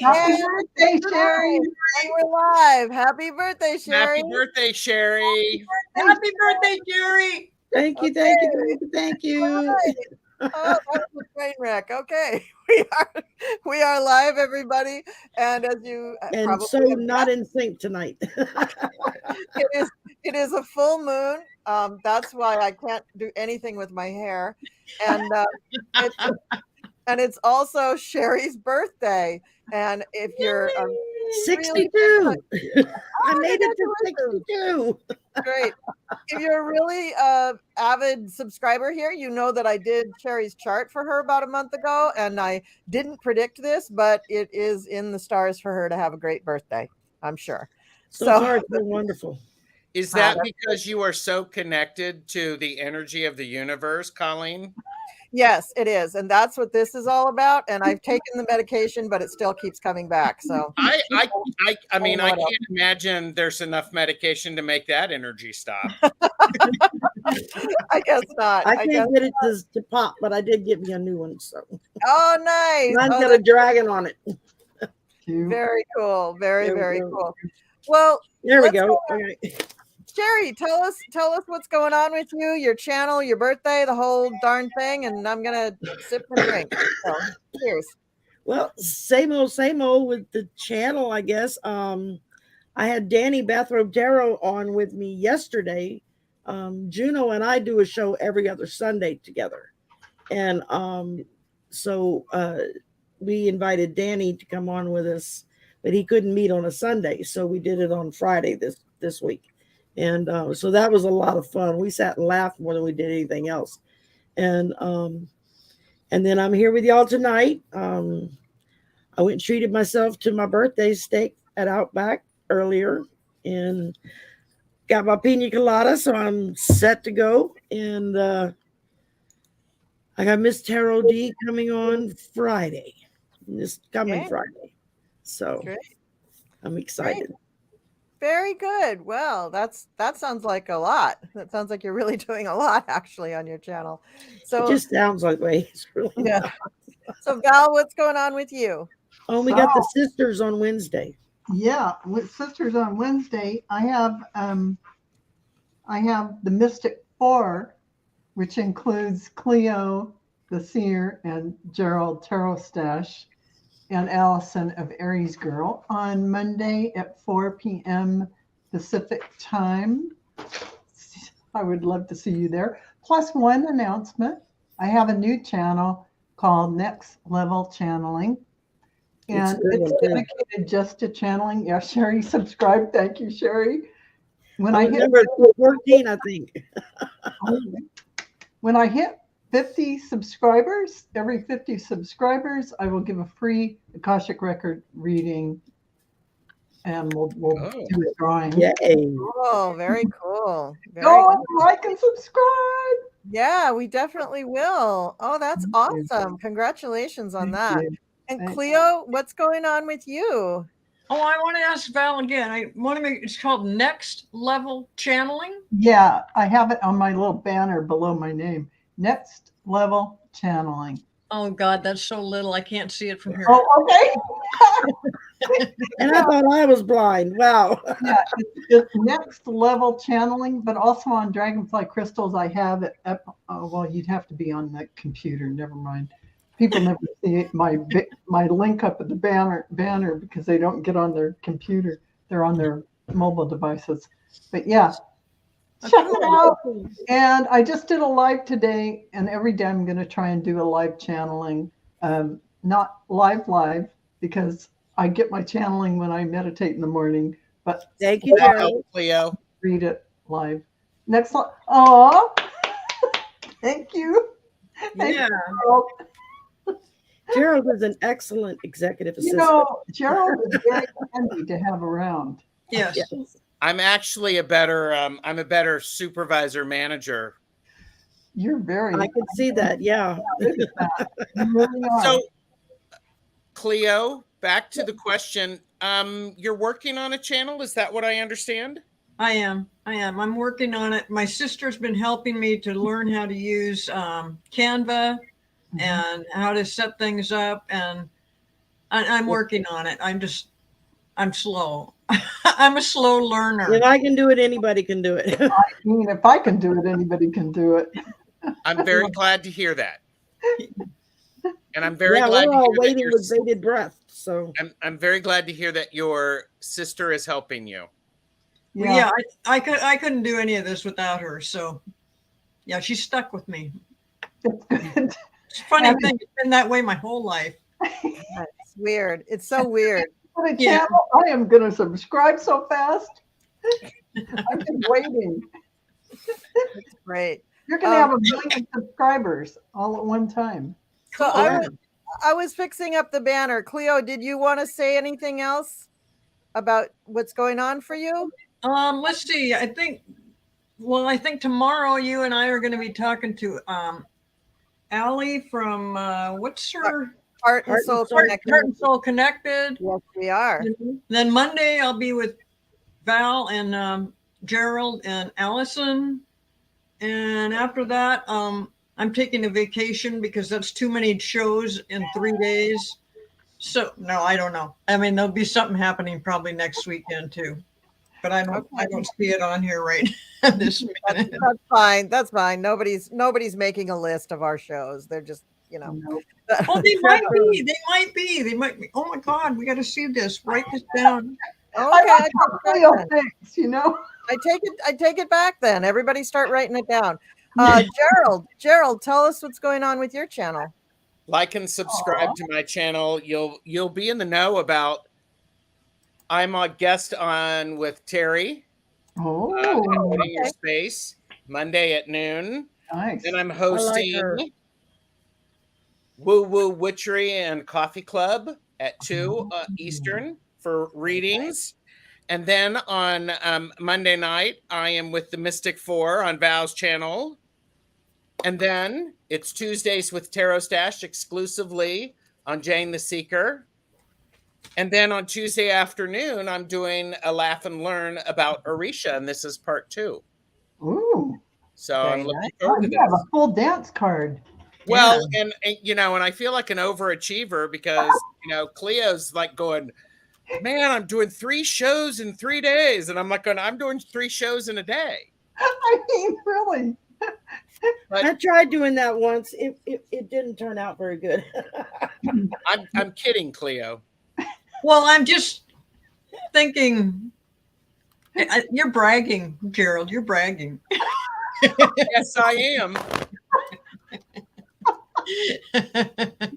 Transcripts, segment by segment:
Happy birthday, Shari. And we're live. Happy birthday, Shari. Happy birthday, Shari. Happy birthday, Shari. Thank you, thank you, thank you, thank you. Oh, that was a train wreck. Okay, we are live, everybody, and as you And probably so have not in sync tonight. it is a full moon. That's why I can't do anything with my hair, and it's also Shari's birthday. And if you're 62. I made it to 62. Great. If you're a really avid subscriber here, you know that I did Shari's chart for her about a month ago, and I didn't predict this, but it is in the stars for her to have a great birthday, I'm sure. So far, it's been wonderful. Is that because you are so connected to the energy of the universe, Colleen? Yes, it is. And that's what this is all about. And I've taken the medication, but it still keeps coming back. So I mean, I can't imagine there's enough medication to make that energy stop. I guess not. I can't get it to pop, but I did get me a new one. So oh, nice. Mine's got a dragon on it. Very cool. Very cool. Well, there we go. Okay. Shari, tell us what's going on with you, your channel, your birthday, the whole darn thing, and I'm gonna sip and drink. So, cheers. Well, same old with the channel, I guess. I had Danny Bathrobe Tarot on with me yesterday. Juno and I do a show every other Sunday together, and so we invited Danny to come on with us, but he couldn't meet on a Sunday, so we did it on Friday this week. And so that was a lot of fun. We sat and laughed more than we did anything else. And then I'm here with y'all tonight. I went and treated myself to my birthday steak at Outback earlier and got my pina colada, so I'm set to go. And I got Miss Tarot D coming on Friday, this coming Friday. So I'm excited. Great. Very good. Well, that sounds like a lot. That sounds like you're really doing a lot actually on your channel. So it just sounds like way. It's really not. So Val, what's going on with you? Oh, we got the sisters on Wednesday. Yeah, with sisters on Wednesday, I have the Mystic Four, which includes Cleo, the Seer, and Gerald Tarot Stash, and Allison of Aries Girl on Monday at 4 p.m. Pacific time. I would love to see you there. Plus one announcement. I have a new channel called Next Level Channeling. And it's dedicated just to channeling. Yeah, Shari subscribed. Thank you, Shari. When I hit 14, I think. When I hit 50 subscribers, every 50 subscribers, I will give a free Akashic record reading, and we'll do a drawing. Yay. Oh, very cool. Like and subscribe. Yeah, we definitely will. Oh, that's awesome. Congratulations on that. And Cleo, what's going on with you? Oh, I want to ask Val again. I want to make it's called Next Level Channeling. Yeah, I have it on my little banner below my name. Next Level Channeling. Oh God, that's so little. I can't see it from here. Oh, okay. And I thought I was blind. Wow. Yeah, it's Next Level Channeling, but also on Dragonfly Crystals, I have it. Well, you'd have to be on the computer. Never mind. People never see my link up at the banner because they don't get on their computer. They're on their mobile devices. But yeah, check it out. And I just did a live today, and every day I'm going to try and do a live channeling. Not live because I get my channeling when I meditate in the morning. But thank you, Cleo. Read it live. Next slide. Oh, thank you. Thank you. Gerald is an excellent executive assistant. You know, Gerald is very handy to have around. Yes. I'm actually a better supervisor manager. You're very. I can see that. Yeah. So, Cleo, back to the question. You're working on a channel. Is that what I understand? I am. I'm working on it. My sister's been helping me to learn how to use Canva and how to set things up. And I'm working on it. I'm slow. I'm a slow learner. If I can do it, anybody can do it. I mean, if I can do it, anybody can do it. I'm very glad to hear that. And I'm very yeah, glad we're to all hear that waiting your with bated breath. So I'm very glad to hear that your sister is helping you. Yeah, I couldn't do any of this without her. So yeah, she's stuck with me. It's good. It's a funny thing. It's been that way my whole life. It's weird. It's so weird. For the Yeah. channel, I am going to subscribe so fast. I'm just waiting. It's great. You're going to have 1 million subscribers all at one time. So I was fixing up the banner. Cleo, did you want to say anything else about what's going on for you? Let's see. I think tomorrow you and I are going to be talking to Allie from what's her Heart and Soul Connected. Heart and Soul Connected. Yes, we are. Then Monday I'll be with Val and Gerald and Allison. And after that, I'm taking a vacation because that's too many shows in 3 days. So no, I don't know. I mean, there'll be something happening probably next weekend too, but I don't see it on here right this minute. That's fine. That's fine. Nobody's making a list of our shows. They're just, you know. Oh, they might be. They might be. They might be. Oh my God, we got to see this. Write this down. Okay, thanks, you know. I take it back then. Everybody start writing it down. Gerald, tell us what's going on with your channel. Like and subscribe to my channel. You'll be in the know about. I'm a guest on with Terry. Putting Your Space Monday at noon. Nice. And I'm hosting Woo Woo Witchery and Coffee Club at 2 Eastern for readings. And then on Monday night, I am with the Mystic Four on Val's channel. And then it's Tuesdays with Tarot Stash exclusively on Jane the Seeker. And then on Tuesday afternoon, I'm doing a laugh and learn about Orisha, and this is part 2. Ooh. So I'm looking Oh, forward to you have this. a full dance card. Well, and you know, and I feel like an overachiever because, you know, Cleo's like going, man, I'm doing 3 shows in 3 days. And I'm like, I'm doing 3 shows in a day. I mean, really. But I tried doing that once. It didn't turn out very good. I'm kidding, Cleo. Well, I'm just thinking. You're bragging, Gerald. You're bragging. Yes, I am.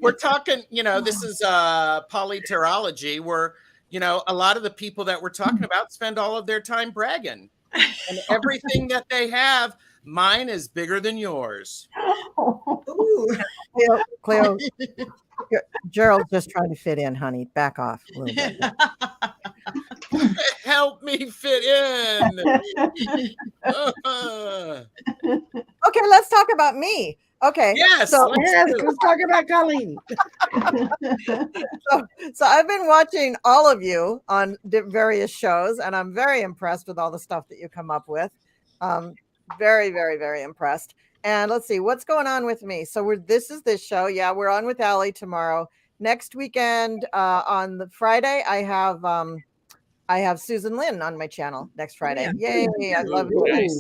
We're talking, you know, this is PoliTarology where, you know, a lot of the people that we're talking about spend all of their time bragging. And everything that they have, mine is bigger than yours. Ooh. Cleo, Gerald's just trying to fit in, honey. Back off a little bit. Help me fit in. Okay, let's talk about me. Okay. Yes. Let's talk about Colleen. So I've been watching all of you on various shows, and I'm very impressed with all the stuff that you come up with. Very, very, very impressed. And let's see what's going on with me. So this is this show. Yeah, we're on with Allie tomorrow. Next weekend, on the Friday, I have Susan Lynn on my channel next Friday. Yay! I love it.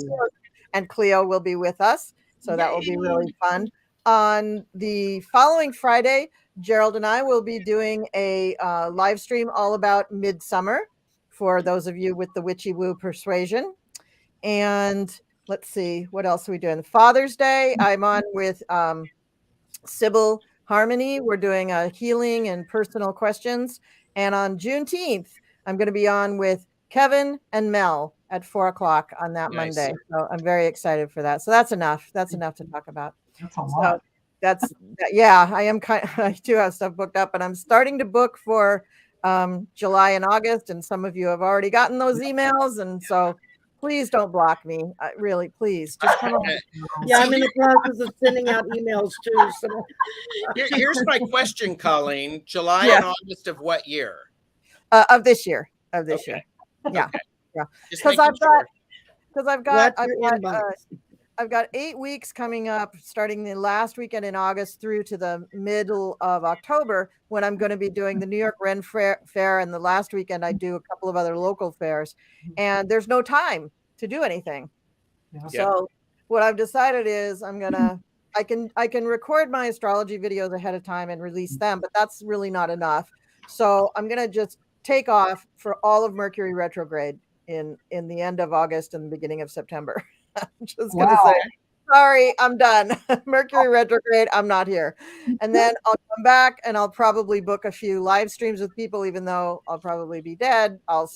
And Cleo will be with us. So that will be really fun. On the following Friday, Gerald and I will be doing a live stream all about Midsummer for those of you with the witchy woo persuasion. And let's see, what else are we doing? Father's Day, I'm on with Sybil Harmony. We're doing a healing and personal questions. And on Juneteenth, I'm going to be on with Kevin and Mel at 4:00 on that Monday. So I'm very excited for that. So that's enough. That's enough to talk about. That's a lot. Yeah, I am I do have stuff booked up, and I'm starting to book for July and August. And some of you have already gotten those emails. And so please don't block me. Really, please. Just come on. Yeah, I'm in the process of sending out emails too. So. Here's my question, Colleen. July and August of what year? Of this year. Yeah. Okay. Yeah. Because I've got I've got 8 weeks coming up, starting the last weekend in August through to the middle of October, when I'm going to be doing the New York Ren Fair, and the last weekend I do a couple of other local fairs, and there's no time to do anything. Yeah. So what I've decided is I can record my astrology videos ahead of time and release them, but that's really not enough. So I'm gonna just take off for all of Mercury retrograde in the end of August and the beginning of September. I'm just gonna say, sorry, I'm done. Mercury retrograde, I'm not here. And then I'll come back and I'll probably book a few live streams with people, even though I'll probably be dead. I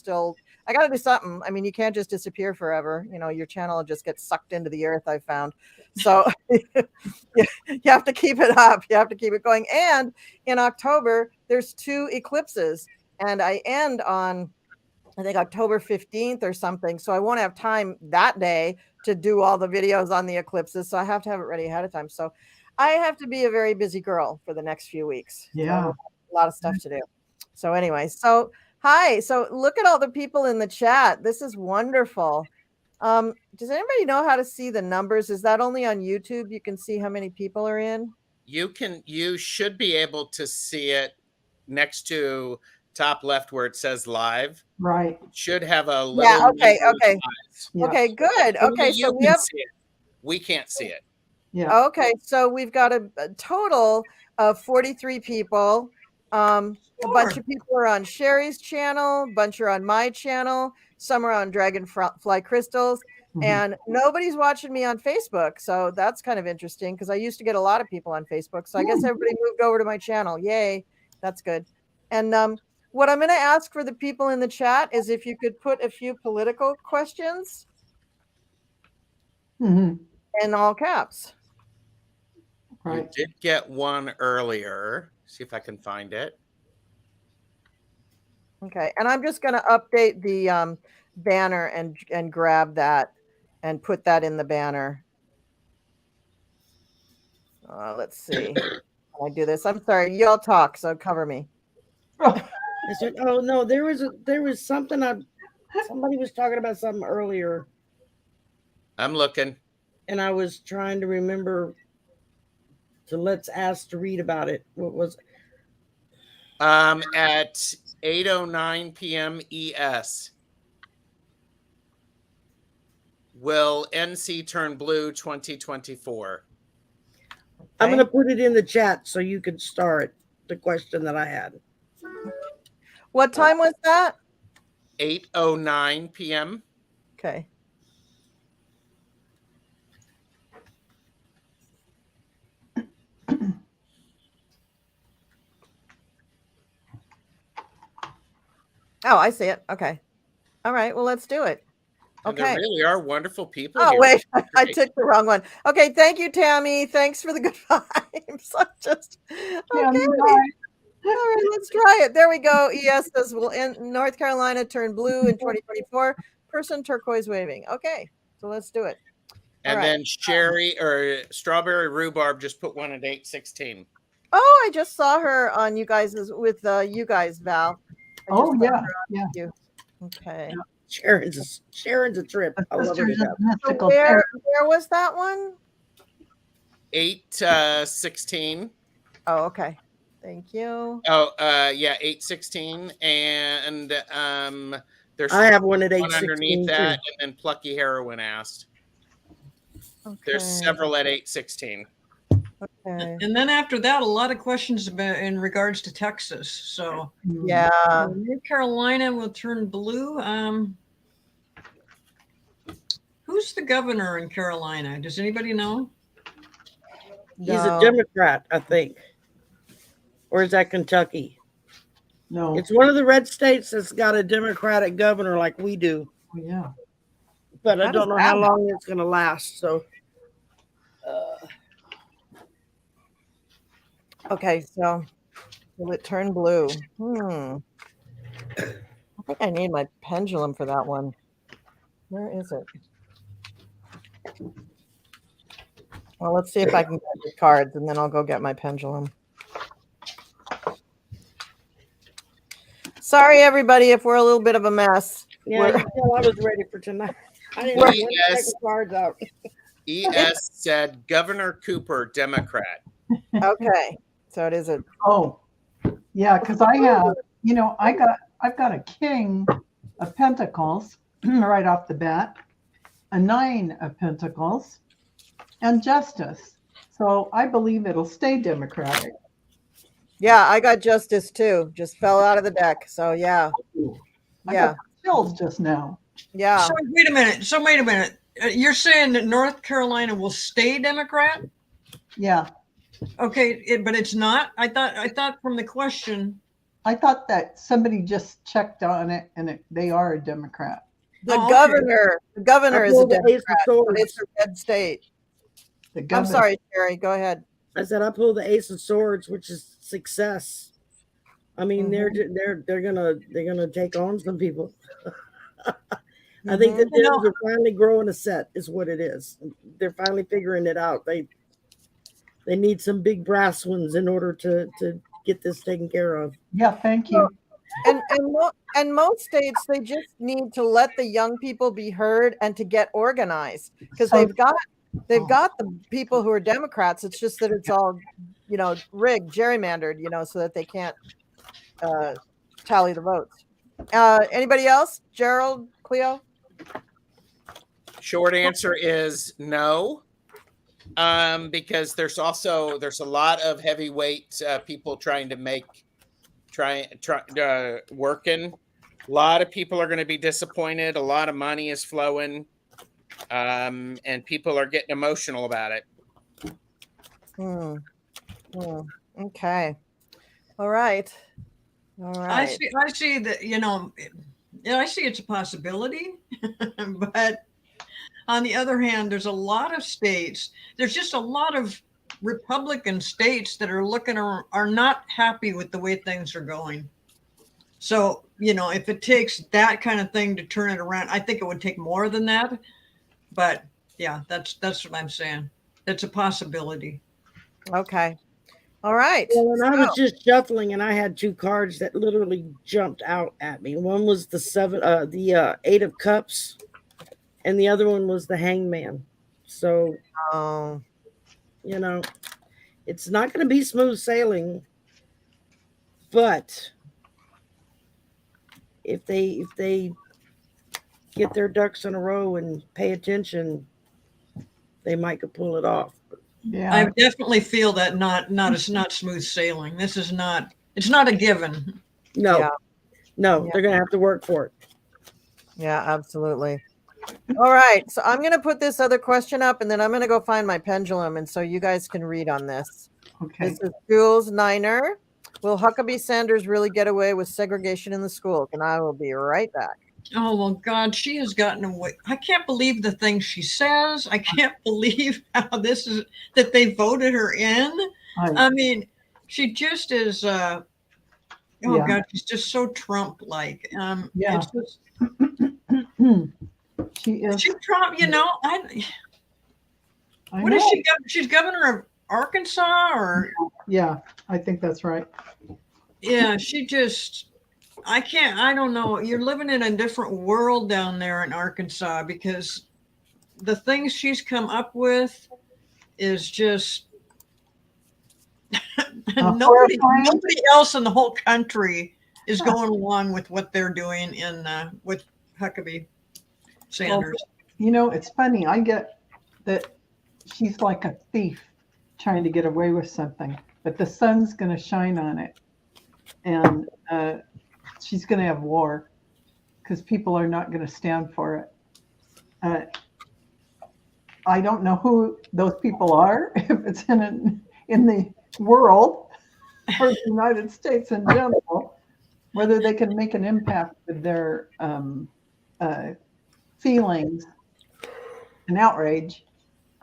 got to do something. I mean, you can't just disappear forever. You know, your channel just gets sucked into the earth, I've found. So you have to keep it up. You have to keep it going. And in October, there's 2 eclipses, and I end on, I think, October 15th or something. So I won't have time that day to do all the videos on the eclipses. So I have to have it ready ahead of time. So I have to be a very busy girl for the next few weeks. Yeah. So a lot of stuff to do. So anyway, so hi. So look at all the people in the chat. This is wonderful. Does anybody know how to see the numbers? Is that only on YouTube? You can see how many people are in? You should be able to see it next to top left where it says live. Right. It should have a little. Yeah. Okay. Okay. Yeah. Okay. Good. Okay. So we can't see it. Yeah. Okay. So we've got a total of 43 people. A bunch of people are on Sherry's channel, a bunch are on my channel, some are on Dragonfly Crystals, and nobody's watching me on Facebook. So that's kind of interesting because I used to get a lot of people on Facebook. So I guess everybody moved over to my channel. Yay. That's good. And what I'm going to ask for the people in the chat is if you could put a few political questions in all caps. Right. You did get one earlier. See if I can find it. Okay, and I'm just going to update the banner and grab that and put that in the banner. Let's see. Can I do this? I'm sorry, y'all talk, so cover me. Oh no, there was something somebody was talking about something earlier. I'm looking. And I was trying to remember to let's ask to read about it. What was it? At 8:09 p.m. ES. Will NC turn blue 2024? Okay. I'm going to put it in the chat so you can start the question that I had. What time was that? 8:09 p.m. Okay. Oh, I see it. Okay. All right. Well, let's do it. And Okay. there really are wonderful people Oh, here. wait. I took the wrong one. Okay. Thank you, Tammy. Thanks for the good vibes. Okay. All right. Let's try it. There we go. ES says, will North Carolina turn blue in 2024? Person turquoise waving. Okay. So let's do it. And then Sherry or Strawberry Rhubarb just put one at 8:16. Oh, I just saw her on you guys with you guys, Val. Yeah. Okay. Sharon's a trip. I love her to death. So where was that one? 8:16. Oh, okay. Thank you. Oh, yeah, 8:16, and there's I have one at 8:16 underneath that, and then Plucky Heroin asked. Okay. There's several at 8:16. Okay. And then after that, a lot of questions in regards to Texas. So yeah, North Carolina will turn blue. Who's the governor in Carolina? Does anybody know? He's a Democrat, I think. Or is that Kentucky? No. It's one of the red states that's got a Democratic governor like we do. Yeah. But I don't know how long it's going to last. So, okay, so will it turn blue? I think I need my pendulum for that one. Where is it? Well, let's see if I can get the cards, and then I'll go get my pendulum. Sorry, everybody, if we're a little bit of a mess. yeah, I was ready for tonight. I didn't want to take the cards out. ES said Governor Cooper, Democrat. Okay, so it is a Oh, yeah, because I have, I've got a king of pentacles right off the bat, a 9 of pentacles, and justice. So I believe it'll stay Democratic. yeah. I got justice too. Just fell out of the deck. So yeah, I yeah, got chills just now. yeah. So wait a minute. You're saying that North Carolina will stay Democrat? Yeah, Okay, but it's not. I thought from the question. I thought that somebody just checked on it and they are a Democrat. The Oh, okay. governor I is a pulled the Ace Democrat, of but it's Swords. a red state. The I'm governor. sorry, Sherry. Go ahead. I said I pulled the Ace of Swords, which is success. I mean, they're gonna take on some people. I think the Dems are finally growing a set, is what it is. They're finally figuring it out. They need some big brass ones in order to get this taken care of. Yeah, thank you. And most states, they just need to let the young people be heard and to get organized, because So- they've got the people who are Democrats. It's just that it's all, rigged, gerrymandered, so that they can't tally the votes. Anybody else? Gerald, Cleo? Short answer is no. Because there's a lot of heavyweight people trying to working. A lot of people are going to be disappointed. A lot of money is flowing, and people are getting emotional about it. Okay. All right. I see that, I see it's a possibility, but on the other hand, there's a lot of states, there's just a lot of Republican states that are not happy with the way things are going. So, if it takes that kind of thing to turn it around, I think it would take more than that. But yeah, that's what I'm saying. It's a possibility. Okay. All right. Well, when I was just shuffling, and I had 2 cards that literally jumped out at me. One was the 8 of Cups, and the other one was the Hangman. So, it's not going to be smooth sailing, but if they get their ducks in a row and pay attention, they might could pull it off. Yeah, I definitely feel that it's not smooth sailing. It's not a given. No, Yeah. They're going to have to work for it. Yeah, absolutely. All right. So I'm going to put this other question up, and then I'm going to go find my pendulum. And so you guys can read on this. okay. This is Jules Niner. Will Huckabee Sanders really get away with segregation in the schools? And I will be right back. Oh, well, God, she has gotten away. I can't believe the things she says. I can't believe how that they voted her in. I mean, she just is, God, she's just so Trump-like. Yeah. It's just, She is. she's Trump, what is she? She's governor of Arkansas, or? Yeah, I think that's right. Yeah, she just, I don't know. You're living in a different world down there in Arkansas, because the things she's come up with is just nobody else in the whole country is going along with what they're doing with Huckabee Sanders. Well, it's funny. I get that she's like a thief trying to get away with something, but the sun's going to shine on it, and she's going to have war because people are not going to stand for it. I don't know who those people are, if it's in the world or the United States in general, whether they can make an impact with their feelings and outrage.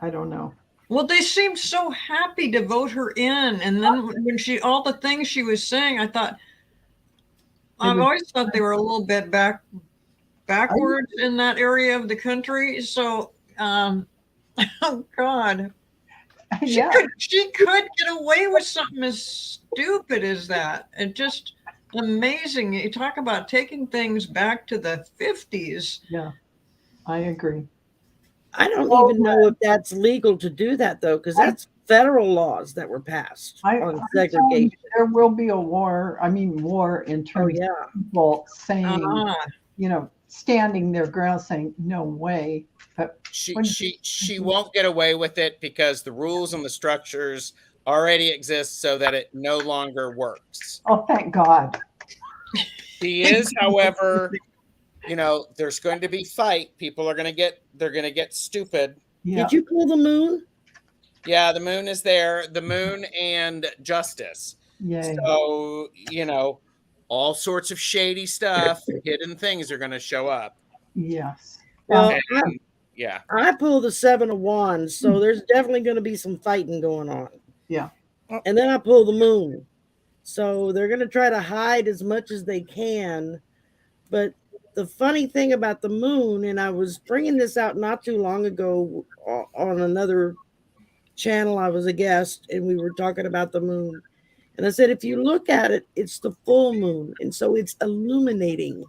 I don't know. Well, they seemed so happy to vote her in, and then when all the things she was saying, I've always thought they were a little bit backwards in that area of the country. So, oh God, she could get away with something as stupid as that, and just amazing. You talk about taking things back to the 50s. Yeah, I agree. I don't Oh, even know if that's legal to do that though, because that's federal laws that were passed on I'm telling you, segregation. there will be a war. I mean, war in Oh terms yeah. of people saying, Ah, standing their ground, saying no way. But She won't get away with it because the rules and the structures already exist so that it no longer works. oh, thank God. She is, however, there's going to be fight. People are going to get stupid. Yeah. Did you pull the moon? Yeah, the moon is there. The moon and justice. Yay. So, all sorts of shady stuff, hidden things are going to show up. Yes. Well, And, yeah. I pulled the 7 of Wands, so there's definitely going to be some fighting going on. Yeah. And then I pull the moon. So they're going to try to hide as much as they can. But the funny thing about the moon, and I was bringing this out not too long ago on another channel, I was a guest, and we were talking about the moon. And I said, if you look at it, it's the full moon. And so it's illuminating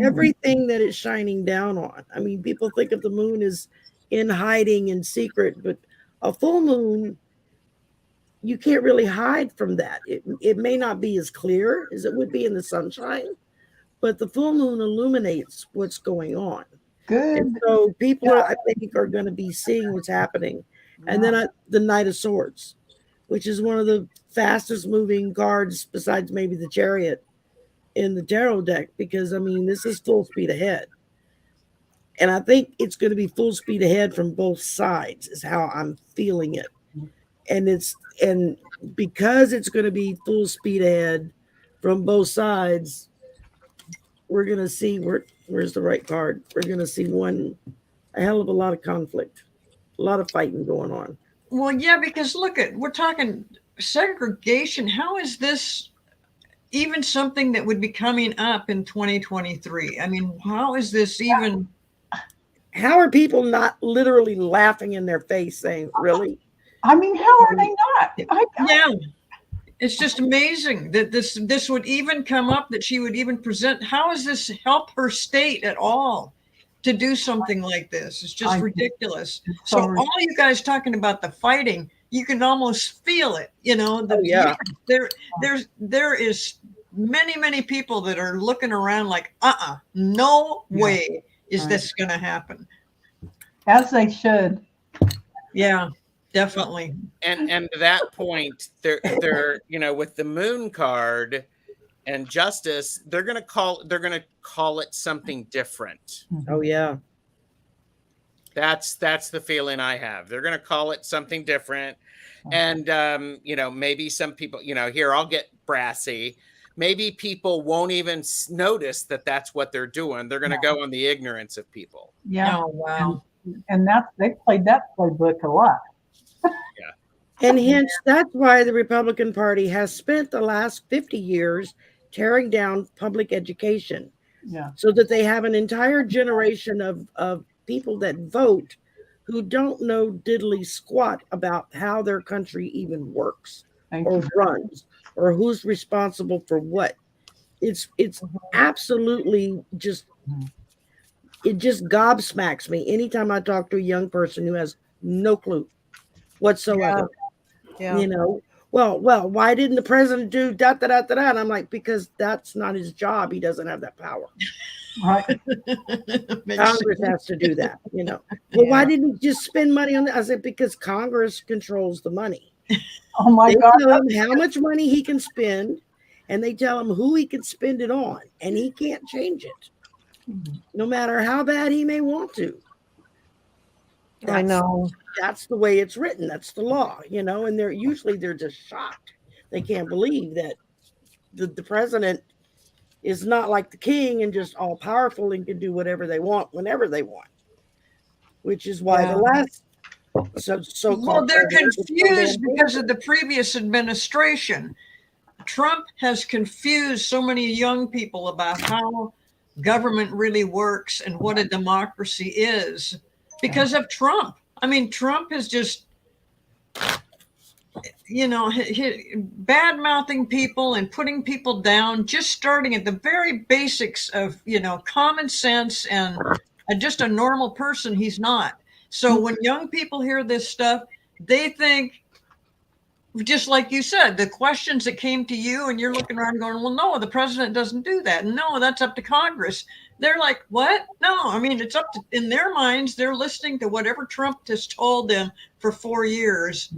everything that it's shining down on. I mean, people think of the moon as in hiding in secret, but a full moon, you can't really hide from that. It may not be as clear as it would be in the sunshine, but the full moon illuminates what's going on. Good. And so people, I think, are going to be seeing what's happening. And then the Knight of Swords, which is one of the fastest moving cards besides maybe the Chariot in the tarot deck, because I mean, this is full speed ahead. And I think it's going to be full speed ahead from both sides is how I'm feeling it. And because it's going to be full speed ahead from both sides, we're going to see where's the right card. We're going to see a hell of a lot of conflict, a lot of fighting going on. well, yeah, because we're talking segregation. How is this even something that would be coming up in 2023? I mean, how is this even? How are people not literally laughing in their face saying, really? I mean, how are they not? Yeah, it's just amazing that this would even come up, that she would even present. How does this help her state at all to do something like this? It's just ridiculous. So all you guys talking about the fighting, you can almost feel it. There is many people that are looking around like, no way is this going to happen. As they should. Yeah. Definitely. And to that point, they're with the moon card and justice, they're gonna call it something different. Oh yeah. That's the feeling I have. They're gonna call it something different. And maybe some people, here I'll get brassy. Maybe people won't even notice that that's what they're doing. They're gonna go on the ignorance of people. Yeah. Oh wow. And they played that playbook a lot. And hence, that's why the Republican Party has spent the last 50 years tearing down public education. Yeah. So that they have an entire generation of people that vote who don't know diddly squat about how their country even works or runs or who's responsible for what. It's absolutely just, it just gobsmacks me anytime I talk to a young person who has no clue whatsoever. Yeah. Well, why didn't the president do da da da da da? And I'm like, because that's not his job. He doesn't have that power. Right. Congress has to do that. Well, why didn't he just spend money on that? I said, because Congress controls the money. Oh my They God. tell him how much money he can spend, and they tell him who he can spend it on, and he can't change it, no matter how bad he may want to. I know. That's the way it's written. That's the law, and they're just shocked. They can't believe that the president is not like the king and just all powerful and can do whatever they want whenever they want, which is why the last so-called. Well, they're confused because of the previous administration. Trump has confused so many young people about how government really works and what a democracy is because of Trump. I mean, Trump has just, bad mouthing people and putting people down, just starting at the very basics of, common sense and just a normal person, he's not. So when young people hear this stuff, they think, just like you said, the questions that came to you and you're looking around going, well, no, the president doesn't do that. No, that's up to Congress. They're like, what? No, I mean, it's up to, in their minds, they're listening to whatever Trump has told them for 4 years.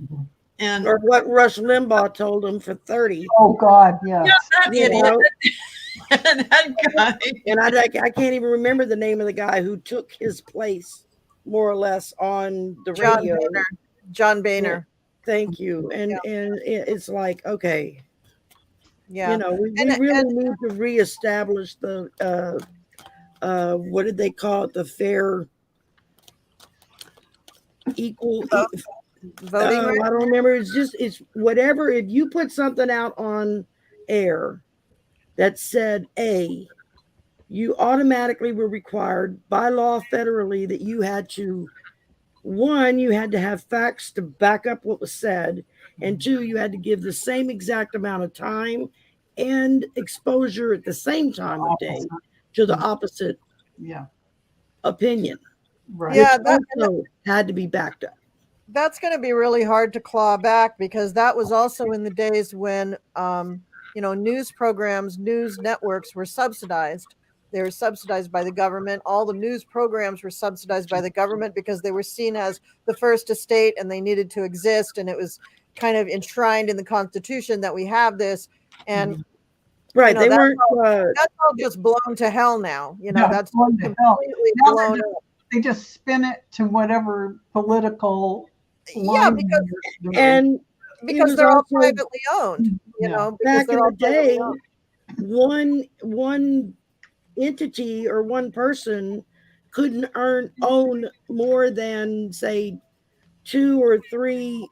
And Or what Rush Limbaugh told them for 30. Oh God, yes. yeah, that You idiot. know? That guy. And I can't even remember the name of the guy who took his place, more or less, on the radio. John Boehner. Thank you. And it's like, okay, Yeah. you know, we really need to reestablish the what did they call it? The fair, equal Voting rights? I don't remember. It's whatever. If you put something out on air that said A, you automatically were required by law federally that you had to, one, you had to have facts to back up what was said, and two, you had to give the same exact amount of time and exposure at the same time of day to the opposite opinion. Right. Yeah, that also had to be backed up. That's going to be really hard to claw back, because that was also in the days when news programs, news networks were subsidized. They were subsidized by the government. All the news programs were subsidized by the government because they were seen as the first estate and they needed to exist. And it was kind of enshrined in the Constitution that we have this. And right, they weren't. That's all just blown to hell now. That's blown to completely hell. blown up. They just spin it to whatever political Yeah, because they're all privately owned. Back in the day, one entity or one person couldn't own more than, say, 2 or 3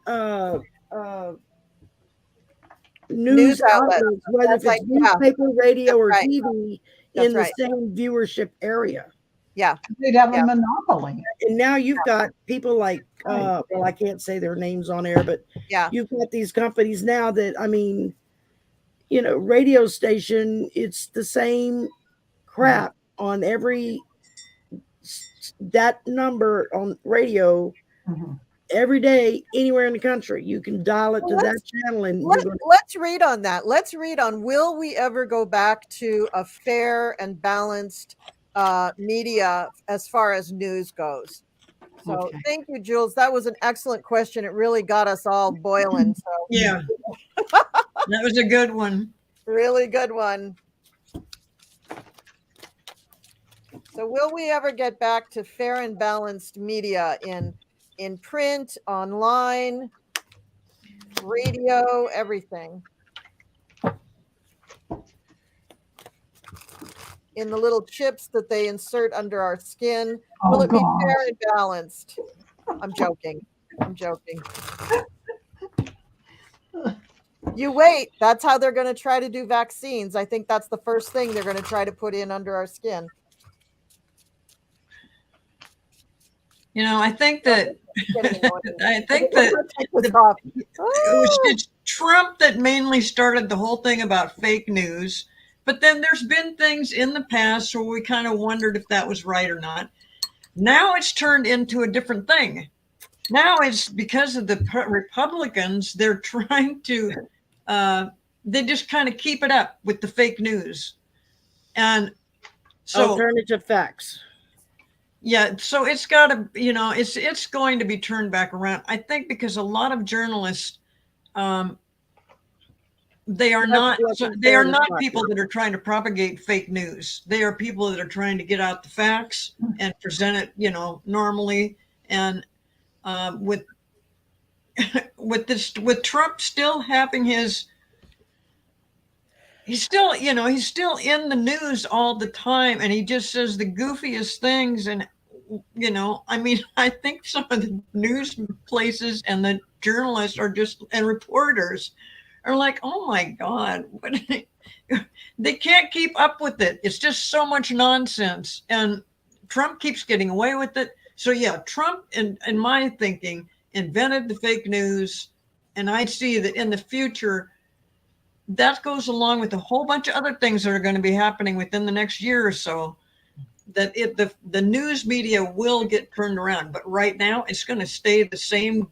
news outlets, whether it's newspaper, radio, or TV, in the same viewership area. Yeah, they'd have a monopoly. And now you've got people like, well, I can't say their names on air, but you've got these companies now that, I mean, radio station, it's the same crap on that number on radio every day, anywhere in the country. You can dial it to that channel. And let's read on that. Let's read on, will we ever go back to a fair and balanced media as far as news goes? So thank you, Jules. That was an excellent question. It really got us all boiling. So yeah, that was a good one. Really good one. So will we ever get back to fair and balanced media in print, online, radio, everything? In the little chips that they insert under our skin. Will it be fair and balanced? I'm joking. You wait. That's how they're going to try to do vaccines. I think that's the first thing they're going to try to put in under our skin. I think that it's Trump that mainly started the whole thing about fake news. But then there's been things in the past where we kind of wondered if that was right or not. Now it's turned into a different thing. Now it's because of the Republicans, they're trying to, they just kind of keep it up with the fake news. And so alternative facts. Yeah, so it's got to, it's going to be turned back around. I think because a lot of journalists, they are not people that are trying to propagate fake news. They are people that are trying to get out the facts and present it, normally. And with Trump still having he's still in the news all the time, and he just says the goofiest things. And I think some of the news places and the journalists and reporters are like, oh my God, they can't keep up with it. It's just so much nonsense. And Trump keeps getting away with it. So yeah, Trump, in my thinking, invented the fake news. And I see that in the future, that goes along with a whole bunch of other things that are going to be happening within the next year or so. that the news media will get turned around, but right now it's going to stay the same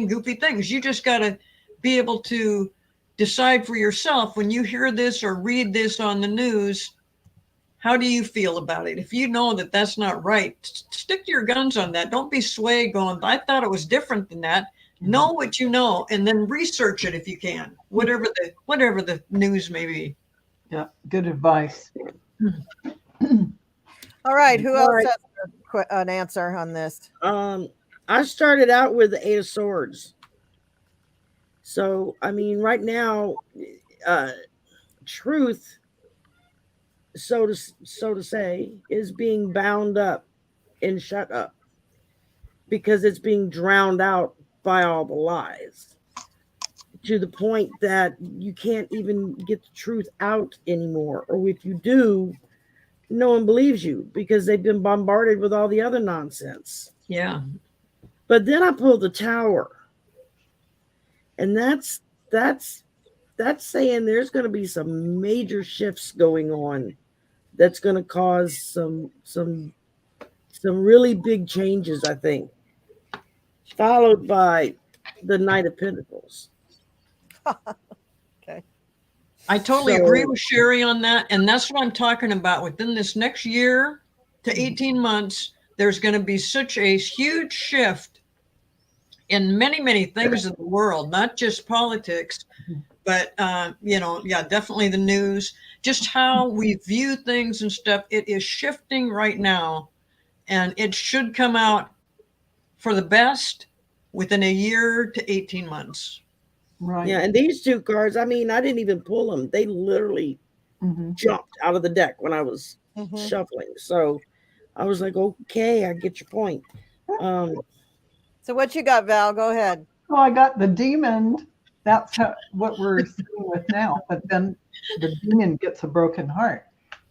goofy things. You just got to be able to decide for yourself when you hear this or read this on the news. How do you feel about it? If you know that that's not right, stick to your guns on that. Don't be swayed going, I thought it was different than that. Know what you know, and then research it if you can, whatever the news may be. Yeah, good advice. All right. Who All else right. has an answer on this? I started out with the Eight of Swords. So, I mean, right now, truth, so to say, is being bound up and shut up because it's being drowned out by all the lies, to the point that you can't even get the truth out anymore. Or if you do, no one believes you because they've been bombarded with all the other nonsense. Yeah. But then I pulled the Tower. And that's saying there's going to be some major shifts going on that's going to cause some really big changes, I think, followed by the Knight of Pentacles. Okay. I totally agree with Shari on that. And that's what I'm talking about. Within this next year to 18 months, there's going to be such a huge shift in many, many things in the world, not just politics, but, definitely the news, just how we view things and stuff. It is shifting right now, and it should come out for the best within a year to 18 months. Right. Yeah, and these two cards, I mean, I didn't even pull them. They literally jumped out of the deck when I was shuffling. So I was like, okay, I get your point. So what you got, Val? Go ahead. Well, I got the demon. That's what we're seeing with now. But then the demon gets a broken heart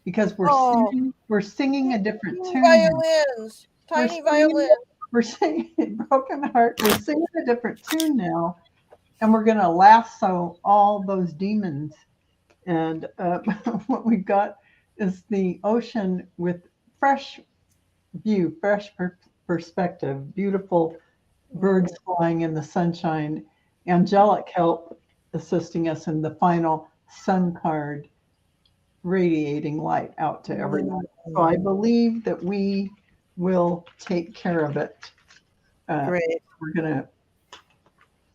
because we're singing a different tune. Violins, tiny violins. We're singing broken heart. We're singing a different tune now, and we're going to lasso all those demons. And what we got is the ocean with fresh view, fresh perspective, beautiful birds flying in the sunshine, angelic help assisting us in the final sun card, radiating light out to everyone. So I believe that we will take care of it. Great. We're going to.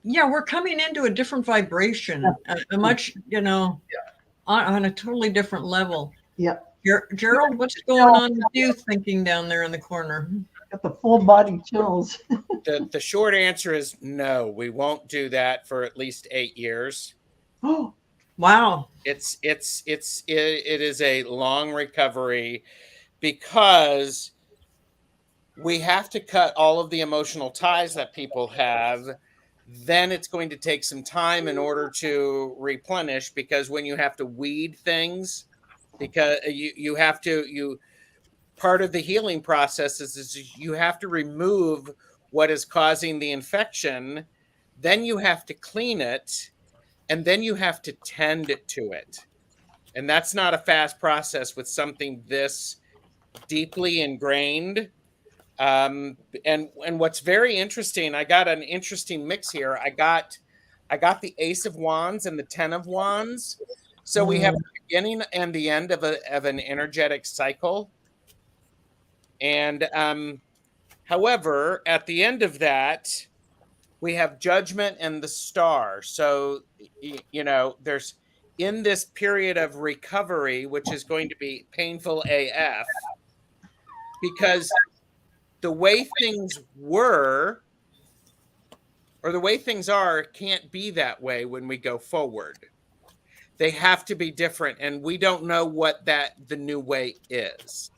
Yeah, we're coming into a different vibration, a much, on a totally different level. Yeah. Gerald, what's going on with you thinking down there in the corner? Got the full body chills. The short answer is no, we won't do that for at least 8 years. Oh, wow. It is a long recovery because we have to cut all of the emotional ties that people have. Then it's going to take some time in order to replenish, because when you have to weed things, because part of the healing process is you have to remove what is causing the infection, then you have to clean it, and then you have to tend to it. And that's not a fast process with something this deeply ingrained. And what's very interesting, I got an interesting mix here. I got the Ace of Wands and the 10 of Wands. So we have the beginning and the end of an energetic cycle. And however, at the end of that, we have Judgment and the Star. So, there's in this period of recovery, which is going to be painful AF, because the way things were or the way things are can't be that way when we go forward. They have to be different, and we don't know what the new way is.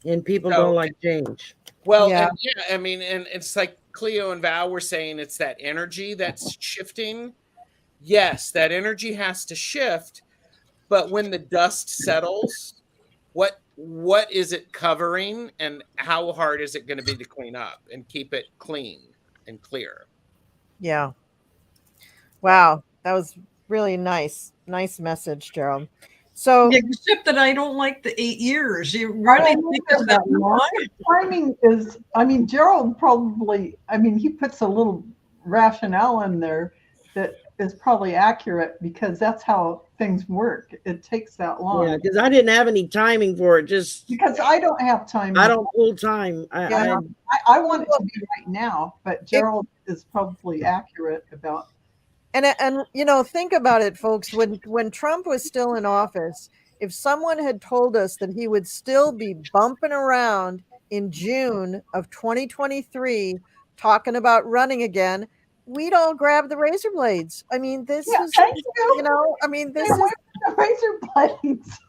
And people don't like change. Well, and it's like Cleo and Val were saying, it's that energy that's shifting. Yes, that energy has to shift, but when the dust settles, what is it covering, and how hard is it going to be to clean up and keep it clean and clear? Yeah. Wow, that was really nice message, Gerald. So Yeah, except that I don't like the 8 years. You really think it's that long? Timing is, I mean, Gerald probably, I mean, he puts a little rationale in there that is probably accurate because that's how things work. It takes that long. Yeah, because I didn't have any timing for it. Just Because I don't have time. I don't pull time. Yeah. I want it to be right now, but Gerald is probably accurate about. And you know, think about it, folks. When Trump was still in office, if someone had told us that he would still be bumping around in June of 2023 talking about running again, we'd all grab the razor blades. I mean, this Yeah, was, thank you. you know, I mean, this Stay is away from the razor blades.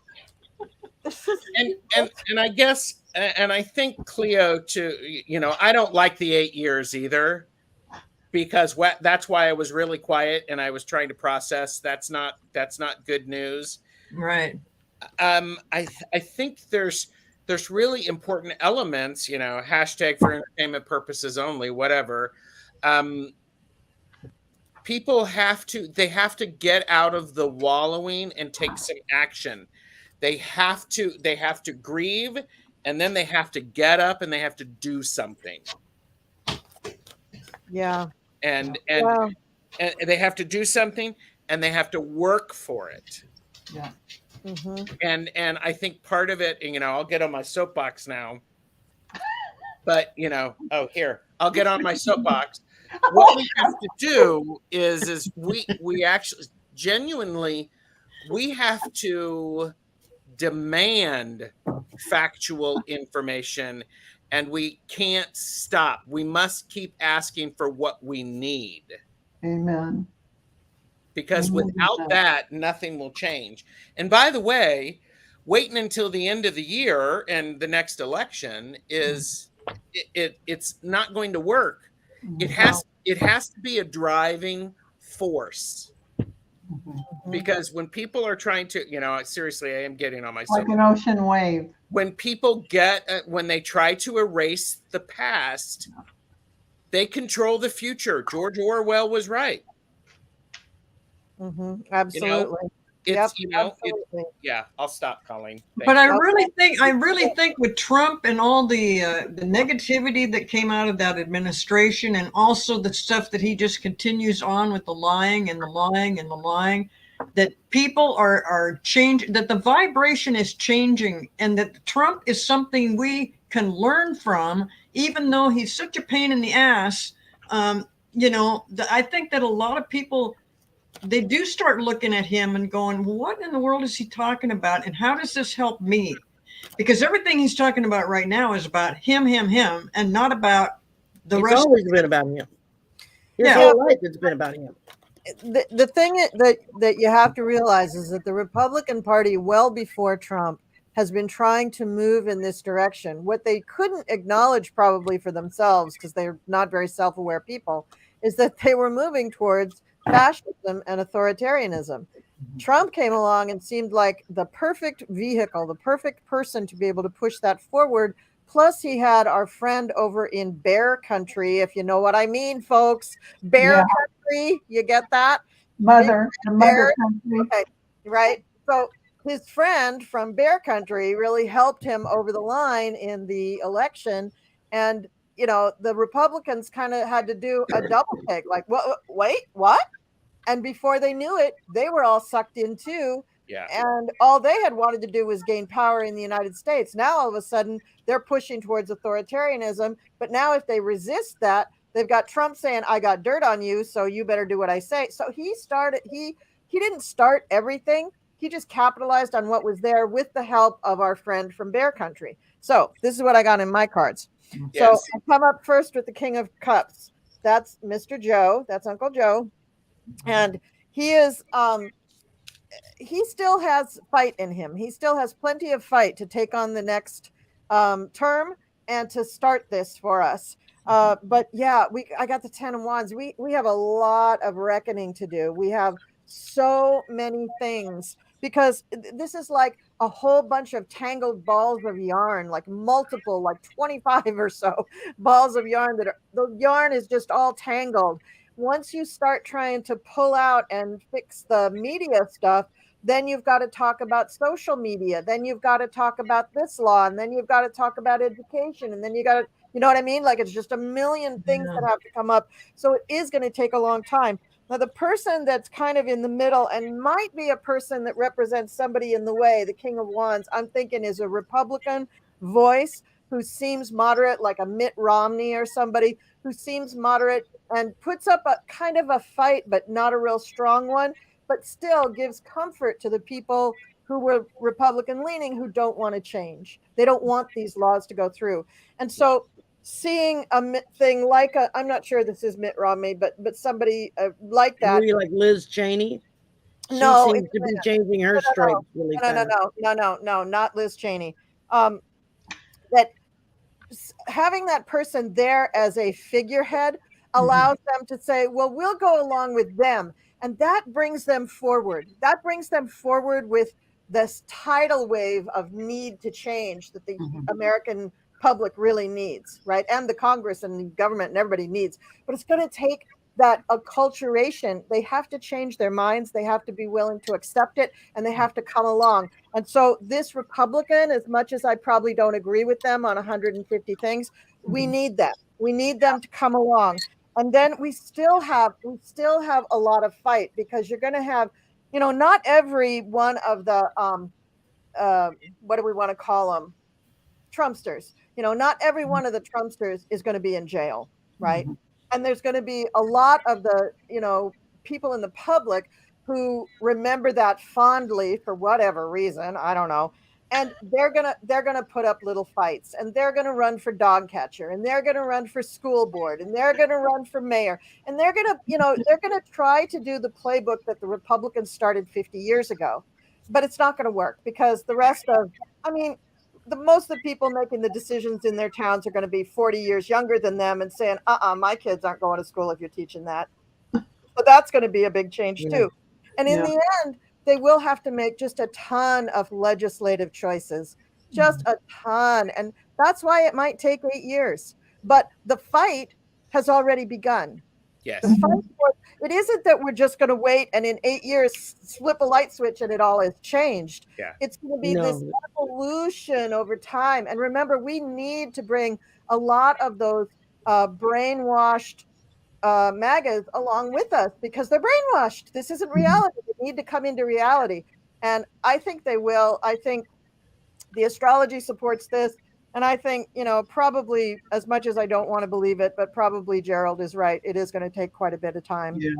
And I guess, and I think Cleo too, you know, I don't like the 8 years either, because that's why I was really quiet and I was trying to process. That's not good news. Right. I think there's really important elements, you know, hashtag for entertainment purposes only, whatever. People have to get out of the wallowing and take some action. They have to grieve, and then they have to get up and they have to do something. yeah. And Wow. and they have to do something, and they have to work for it. Yeah. Mm-hmm. And I think part of it, you know, I'll get on my soapbox now, but you know, here, I'll get on my soapbox. What we have to do is we actually genuinely, we have to demand factual information, and we can't stop. We must keep asking for what we need. Amen. Because without that, nothing will change. And by the way, waiting until the end of the year and the next election is it's not going to work. It has to be a driving force. Because when people are trying to, you know, seriously, I am getting on my like an ocean wave. When people when they try to erase the past, they control the future. George Orwell was right. Mm-hmm. Absolutely. Absolutely. Yeah, I'll stop, Colleen. But I really think with Trump and all the negativity that came out of that administration, and also the stuff that he just continues on with the lying and the lying and the lying, that people are changing, that the vibration is changing, and that Trump is something we can learn from, even though he's such a pain in the ass. You know, I think that a lot of people, they do start looking at him and going, what in the world is he talking about? And how does this help me? Because everything he's talking about right now is about him, and not about the rest. It's always been about him. His whole life it's been about him. The thing that you have to realize is that the Republican Party, well before Trump, has been trying to move in this direction. What they couldn't acknowledge probably for themselves, because they're not very self-aware people, is that they were moving towards fascism and authoritarianism. Trump came along and seemed like the perfect vehicle, the perfect person to be able to push that forward. Plus, he had our friend over in Bear Country, if you know what I mean, folks. Bear Country, you get that? Mother country. Okay, right. So his friend from Bear Country really helped him over the line in the election. And, you know, the Republicans kind of had to do a double take, like, wait, what? And before they knew it, they were all sucked in too. Yeah. And all they had wanted to do was gain power in the United States. Now, all of a sudden, they're pushing towards authoritarianism. But now, if they resist that, they've got Trump saying, I got dirt on you, so you better do what I say. So he didn't start everything. He just capitalized on what was there with the help of our friend from Bear Country. So this is what I got in my cards. Yes. So I come up first with the King of Cups. That's Mr. Joe. That's Uncle Joe. And he is, he still has fight in him. He still has plenty of fight to take on the next term and to start this for us. But yeah, I got the 10 of Wands. We have a lot of reckoning to do. We have so many things, because this is like a whole bunch of tangled balls of yarn, like multiple, like 25 or so balls of yarn the yarn is just all tangled. Once you start trying to pull out and fix the media stuff, Then you've got to talk about social media. Then you've got to talk about this law. And then you've got to talk about education. And then you got to, you know what I mean? Like it's just a million things that have to come up. So it is going to take a long time. Now, the person that's kind of in the middle and might be a person that represents somebody in the way, the King of Wands, I'm thinking is a Republican voice who seems moderate, like a Mitt Romney or somebody who seems moderate and puts up a kind of a fight, but not a real strong one, but still gives comfort to the people who were Republican leaning who don't want to change. They don't want these laws to go through. And so seeing a thing like I'm not sure this is Mitt Romney, but somebody like that. Maybe like Liz Cheney. She No, seems to be changing her stripes really fast. No, not Liz Cheney. That having that person there as a figurehead allows them to say, well, we'll go along with them. And that brings them forward. That brings them forward with this tidal wave of need to change that the American public really needs, right? And the Congress and the government and everybody needs. But it's going to take that acculturation. They have to change their minds. They have to be willing to accept it, and they have to come along. And so this Republican, as much as I probably don't agree with them on 150 things, we need them. We need them to come along. And then we still have a lot of fight, because you're going to have, you know, not every one of the what do we want to call them? Trumpsters. You know, not every one of the Trumpsters is going to be in jail, right? And there's going to be a lot of the, you know, people in the public who remember that fondly for whatever reason, I don't know. And they're gonna put up little fights, and they're gonna run for dog catcher, and they're gonna run for school board, and they're gonna run for mayor, and they're gonna try to do the playbook that the Republicans started 50 years ago. But it's not gonna work, because the rest of, I mean, most of the people making the decisions in their towns are going to be 40 years younger than them and saying, my kids aren't going to school if you're teaching that. So that's going to be a big change too. And in the end, they will have to make just a ton of legislative choices, just a ton. And that's why it might take 8 years. But the fight has already begun. Yes. The fight it isn't that we're just going to wait and in 8 years flip a light switch and it all has changed. Yeah. It's going to be this evolution over time. And remember, we need to bring a lot of those brainwashed MAGAs along with us, because they're brainwashed. This isn't reality. They need to come into reality. And I think they will. I think the astrology supports this. And I think, you know, probably, as much as I don't want to believe it, but probably Gerald is right. It is going to take quite a bit of time. Yeah.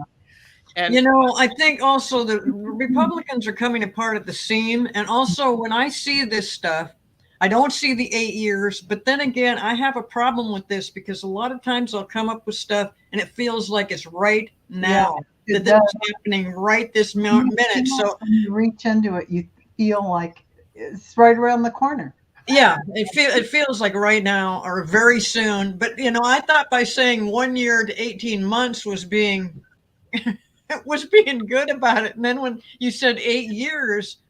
And, you know, I think also the Republicans are coming apart at the seam. And also, when I see this stuff, I don't see the 8 years. But then again, I have a problem with this, because a lot of times I'll come up with stuff and it feels like it's right now. That this is happening right this minute. So when you reach into it, you feel like it's right around the corner. Yeah, it feels like right now or very soon. But, you know, I thought by saying 1 year to 18 months was being good about it. And then when you said 8 years,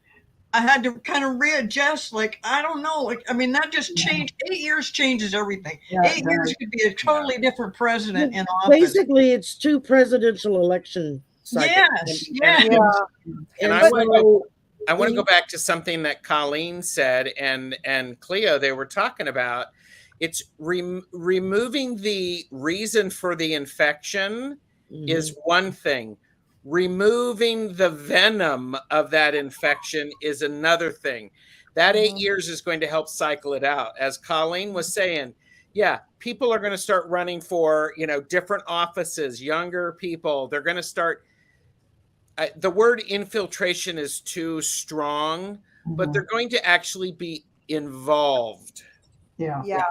I had to kind of readjust. Like, I don't know. Like, I mean, that just changed. 8 years changes everything. Yeah, 8 years could be a totally different president in office. Basically, it's 2 presidential election cycles. Yes. And I want to go back to something that Colleen said and Cleo, they were talking about. It's removing the reason for the infection is one thing. Removing the venom of that infection is another thing. That 8 years is going to help cycle it out. As Colleen was saying, yeah, people are going to start running for, you know, different offices, younger people. They're going to start. The word infiltration is too strong, but they're going to actually be involved. Yeah.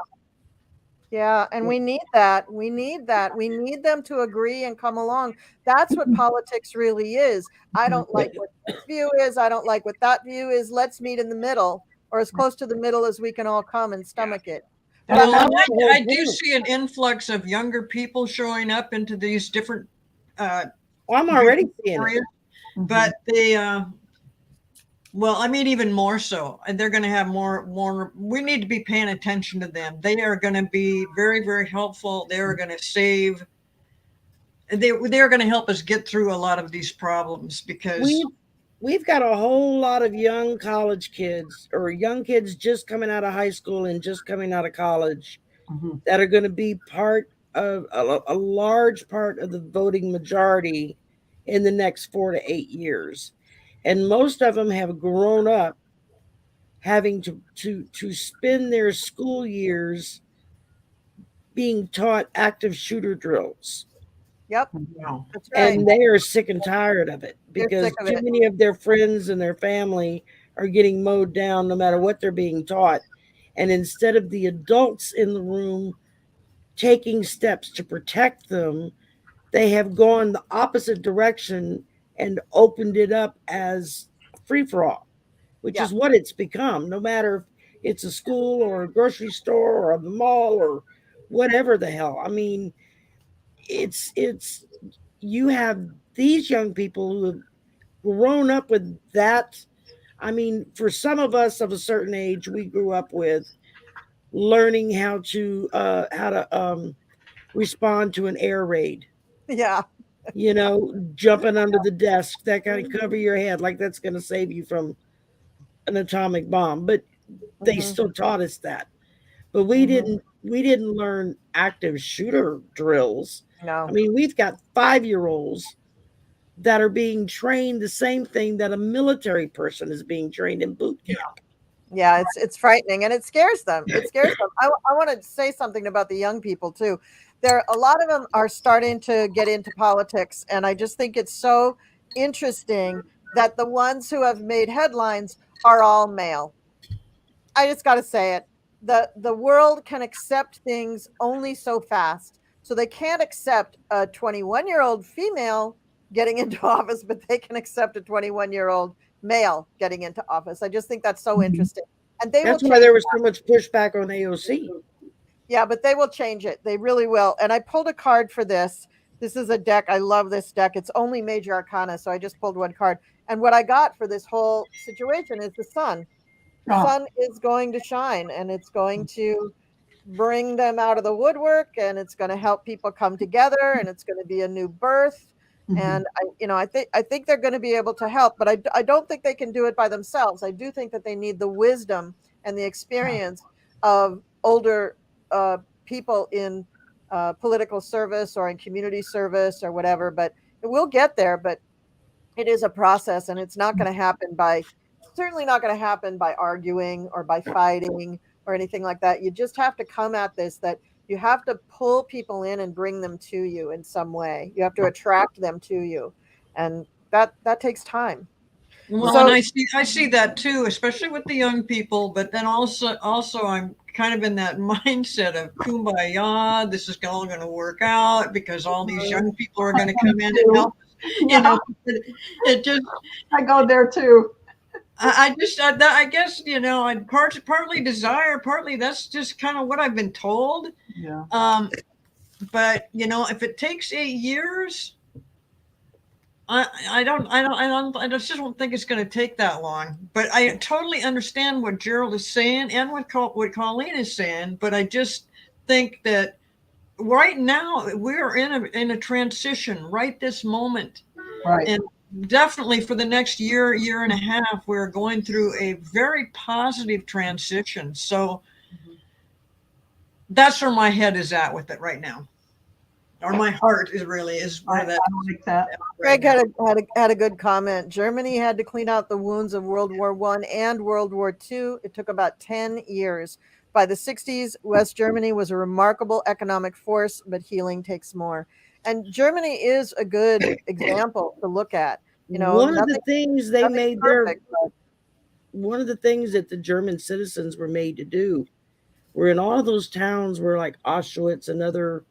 And we need that. We need them to agree and come along. That's what politics really is. I don't like what this view is. I don't like what that view is. Let's meet in the middle, or as close to the middle as we can all come and stomach it. Well, I do see an influx of younger people showing up into these different I'm already seeing it. But they, well, I mean, even more so. They're going to have more. We need to be paying attention to them. They are going to be very, very helpful. They are going to save. They're going to help us get through a lot of these problems, because we've got a whole lot of young college kids or young kids just coming out of high school and just coming out of college Mhm. that are going to be part of a large part of the voting majority in the next 4 to 8 years. And most of them have grown up having to spend their school years being taught active shooter drills. Yep, Wow. that's right. And they are sick and tired of it They're because sick of too it. many of their friends and their family are getting mowed down no matter what they're being taught. And instead of the adults in the room taking steps to protect them, they have gone the opposite direction and opened it up as free for all, which Yeah. is what it's become. No matter if it's a school or a grocery store or a mall or whatever the hell. I mean, it's you have these young people who have grown up with that. I mean, for some of us of a certain age, we grew up with learning how to respond to an air raid. Yeah. You know, jumping under the desk, that kind of cover your head, like that's going to save you from an atomic bomb. But they Mhm. still taught us that. But Mhm. we didn't learn active shooter drills. I No. mean, we've got 5-year-olds that are being trained the same thing that a military person is being trained in boot camp. Yeah, it's frightening and it scares them. It scares them. I want to say something about the young people too. There, a lot of them are starting to get into politics, and I just think it's so interesting that the ones who have made headlines are all male. I just got to say it. The world can accept things only so fast. So they can't accept a 21-year-old female getting into office, but they can accept a 21-year-old male getting into office. I just think that's so Mhm. interesting. And they will That's why change. there was so much pushback on AOC. Yeah, but they will change it. They really will. And I pulled a card for this. This is a deck. I love this deck. It's only major arcana, so I just pulled one card. And what I got for this whole situation is the sun. The Ah. sun is going to shine, and it's going to bring them out of the woodwork, and it's going to help people come together, and it's going to be a new birth. Mhm. And I think they're going to be able to help, but I don't think they can do it by themselves. I do think that they need the wisdom and the experience of older people in political service or in community service or whatever. But it will get there. But it is a process, and it's not going to happen by certainly not going to happen by arguing or by fighting or anything like that. You just have to come at this that you have to pull people in and bring them to you in some way. You have to attract them to you, and that takes time. Well, and So I see that too, especially with the young people. But then also I'm kind of in that mindset of kumbaya. This is all going to work out because all these young people are going to come in and help. You Yeah, know, it just I go there too. I just I guess I partly desire, partly that's just kind of what I've been told. Yeah. But if it takes 8 years, I just don't think it's going to take that long. But I totally understand what Gerald is saying and what Colleen is saying. But I just think that right now we're in a transition right this moment, Right. and definitely for the next year and a half, we're going through a very positive transition. So that's where my head is at with it right now, or my heart is where I that like that. right Greg now. had a good comment. Germany had to clean out the wounds of World War I and World War II. It took about 10 years. By the 60s, West Germany was a remarkable economic force, but healing takes more. And Germany is a good example to look at. One of the Nothing, things they nothing's made their perfect, but one of the things that the German citizens were made to do were in all of those towns where like Auschwitz and other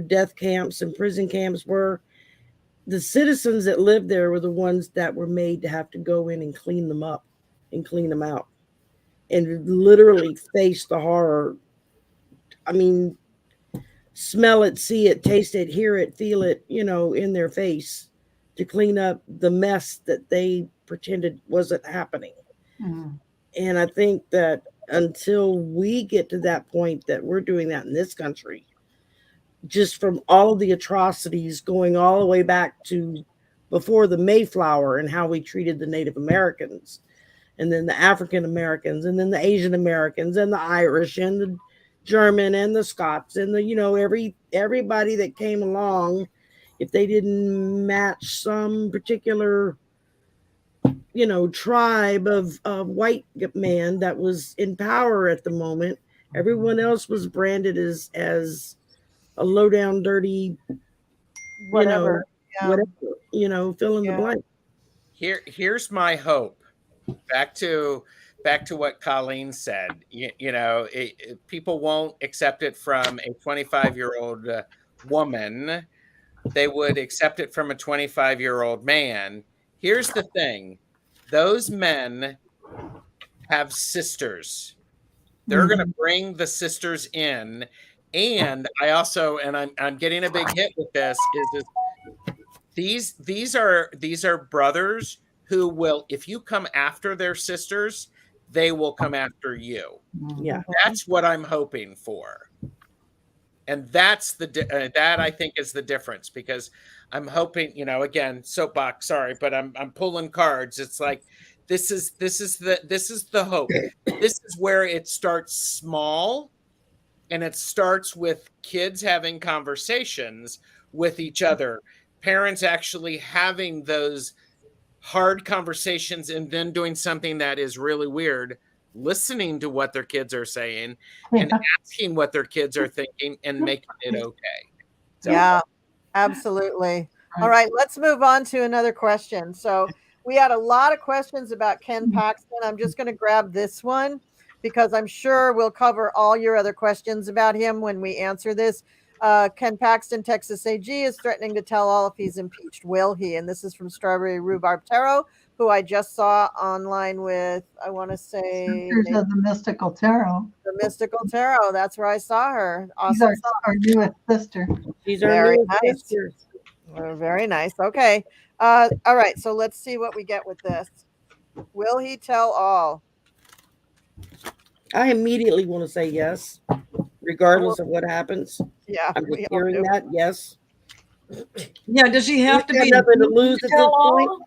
death camps and prison camps were, the citizens that lived there were the ones that were made to have to go in and clean them up and clean them out and literally face the horror. I mean, smell it, see it, taste it, hear it, feel it, in their face to clean up the mess that they pretended wasn't happening. Mhm. And I think that until we get to that point that we're doing that in this country, just from all of the atrocities going all the way back to before the Mayflower and how we treated the Native Americans, and then the African Americans, and then the Asian Americans, and the Irish, and the German, and the Scots, and the, you know, everybody that came along, if they didn't match some particular, you know, tribe of white man that was in power at the moment, everyone else was branded as a low down, dirty, Whatever. Yeah. whatever, you know, fill in the Yeah. blank. Here's my hope. Back to what Colleen said. You know, people won't accept it from a 25-year-old woman. They would accept it from a 25-year-old man. Here's the thing. Those men have sisters. They're going to bring the sisters in. And I also, and I'm getting a big hit with this, is these are brothers who will, if you come after their sisters, they will come after you. Yeah. That's what I'm hoping for. And that's that I think is the difference, because I'm hoping, you know, again, soapbox, sorry, but I'm pulling cards. It's like, this is the hope. This is where it starts small, and it starts with kids having conversations with each other, parents actually having those hard conversations, and then doing something that is really weird, listening to what their kids are saying and asking what their kids are thinking and making it okay. So, yeah, absolutely. All right, let's move on to another question. So we had a lot of questions about Ken Paxton. I'm just going to grab this one because I'm sure we'll cover all your other questions about him when we answer this. Ken Paxton, Texas AG, is threatening to tell all if he's impeached. Will he? And this is from Strawberry Rhubarb Tarot, who I just saw online with, I want to say, Sisters of the Mystical Tarot. the Mystical Tarot. That's where I saw her. She's Awesome. our newest sister. She's our Very newest nice. sister. Very nice. Okay. All right. So let's see what we get with this. Will he tell all? I immediately want to say yes, regardless of what happens. Yeah. I'm just we all hearing do. that. Yes. Yeah, does he have to He's be got nothing to lose impeached at to this tell point. all?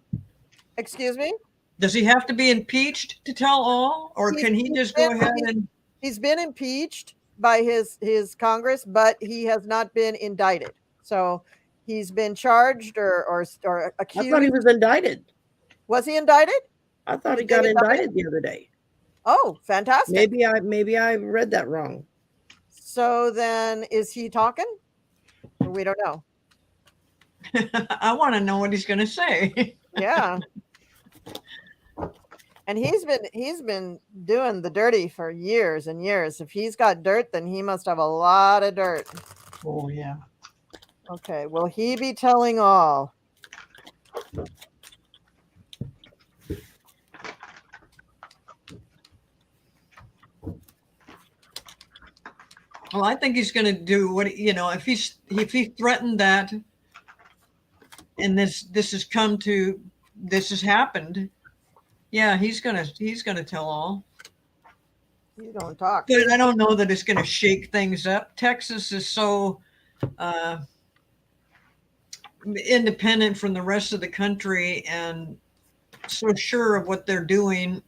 Excuse me? Does he have to be impeached to tell all, or He's- can he he's just go been- ahead and? He's been impeached by his Congress, but he has not been indicted. So he's been charged or I accused. thought he was indicted. Was he indicted? I thought he He got did indicted the other day. Oh, fantastic. Maybe I read that wrong. So then is he talking? We don't know. I want to know what he's going to say. Yeah. And he's been doing the dirty for years and years. If he's got dirt, then he must have a lot of dirt. Oh, yeah. Okay. Will he be telling all? Well, I think he's going to do what, you know, if he threatened that, and this has happened. Yeah, he's gonna tell all. You don't talk. But I don't know that it's going to shake things up. Texas is so independent from the rest of the country and so sure of what they're doing.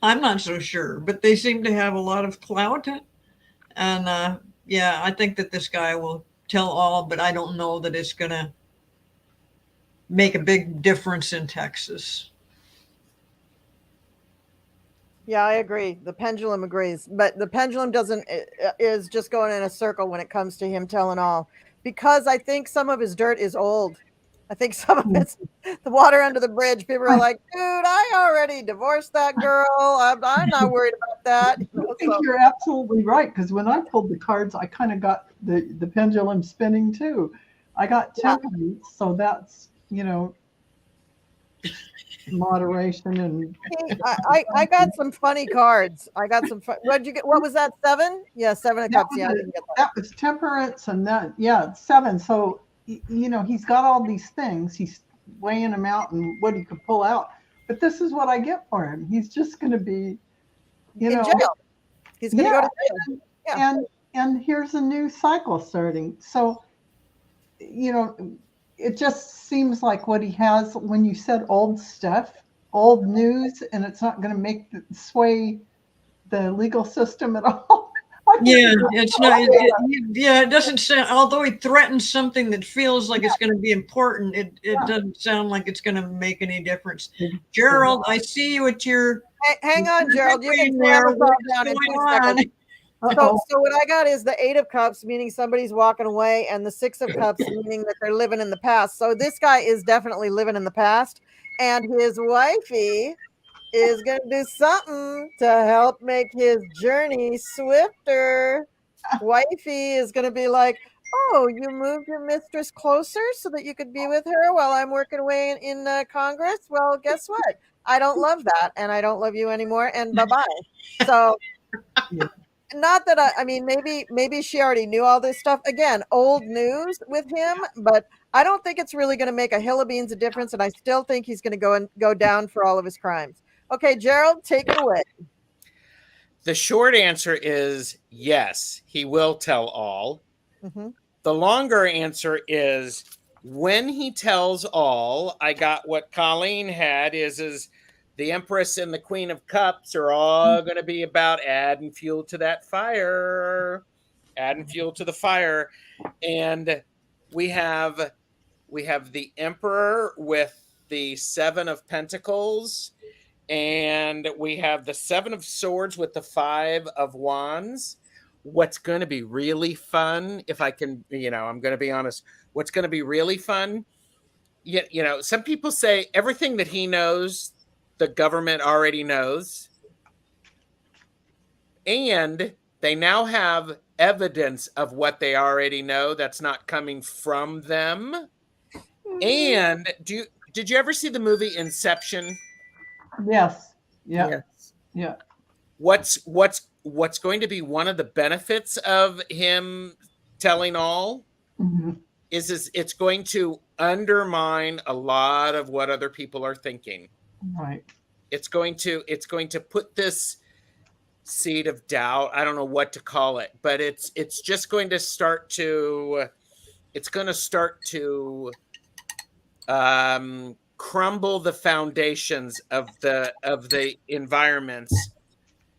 I'm not so sure, but they seem to have a lot of clout. And yeah, I think that this guy will tell all, but I don't know that it's going to make a big difference in Texas. Yeah, I agree. The pendulum agrees, but the pendulum is just going in a circle when it comes to him telling all, because I think some of his dirt is old. I think some of it's the water under the bridge. People are like, dude, I already divorced that girl. I'm not worried about that. I think you're absolutely right, because when I pulled the cards, I kind of got the pendulum spinning too. I got temperance, so that's, you know, moderation and. I got some funny cards. I got some. What'd you get? What was that? 7? Yeah, 7 of cups. Yeah, I didn't get that. That was temperance, and that, yeah, 7. So, you know, he's got all these things. He's weighing them out and what he could pull out. But this is what I get for him. He's just going to be, you know, in jail. He's going to go to jail. Yeah. And here's a new cycle starting. So, you know, it just seems like what he has when you said old stuff, old news, and it's not going to sway the legal system at all. Yeah, it's not. It doesn't sound. Although he threatens something that feels like it's going to be important, it doesn't sound like it's going to make any difference. Gerald, I see you at your. Hey, hang on, Gerald. You can there. slam us all down in 2 seconds. Uh-oh. So what I got is the 8 of Cups, meaning somebody's walking away, and the 6 of Cups, meaning that they're living in the past. So this guy is definitely living in the past, and his wifey is going to do something to help make his journey swifter. Wifey is going to be like, oh, you moved your mistress closer so that you could be with her while I'm working away in Congress? Well, guess what? I don't love that, and I don't love you anymore, and bye-bye. So... Not that I mean, maybe she already knew all this stuff. Again, old news with him, but I don't think it's really going to make a hill of beans of difference. And I still think he's going to go down for all of his crimes. Okay, Gerald, take it away. The short answer is yes, he will tell all. Mm-hmm. The longer answer is when he tells all, I got what Colleen had is the Empress and the Queen of Cups are all going to be about adding fuel to that fire, adding fuel to the fire. And we have the Emperor with the 7 of Pentacles, and we have the 7 of Swords with the 5 of Wands. What's going to be really fun, if I can, I'm going to be honest, what's going to be really fun, some people say everything that he knows, the government already knows, and they now have evidence of what they already know that's not coming from them. And did you ever see the movie Inception? Yes. Yeah. Yes. Yeah. What's going to be one of the benefits of him telling all is it's going to undermine a lot of what other people are thinking. Right. It's going to put this seed of doubt. I don't know what to call it, but it's just going to start to crumble the foundations of the environments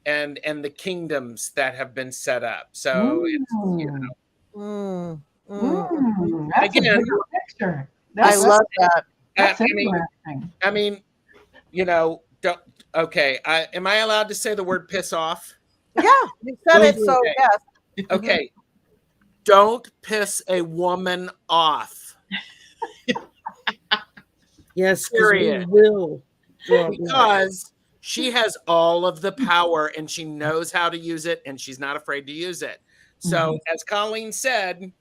and the kingdoms that have been set up. So That's again, a bigger picture. I love that. That's interesting. I mean, don't. Okay, am I allowed to say the word "piss off"? Yeah, you said it, so okay. yes. Okay, don't piss a woman off. Yes, period. We will. Because she has all of the power and she knows how to use it, and she's not afraid to use it. So, as Colleen said,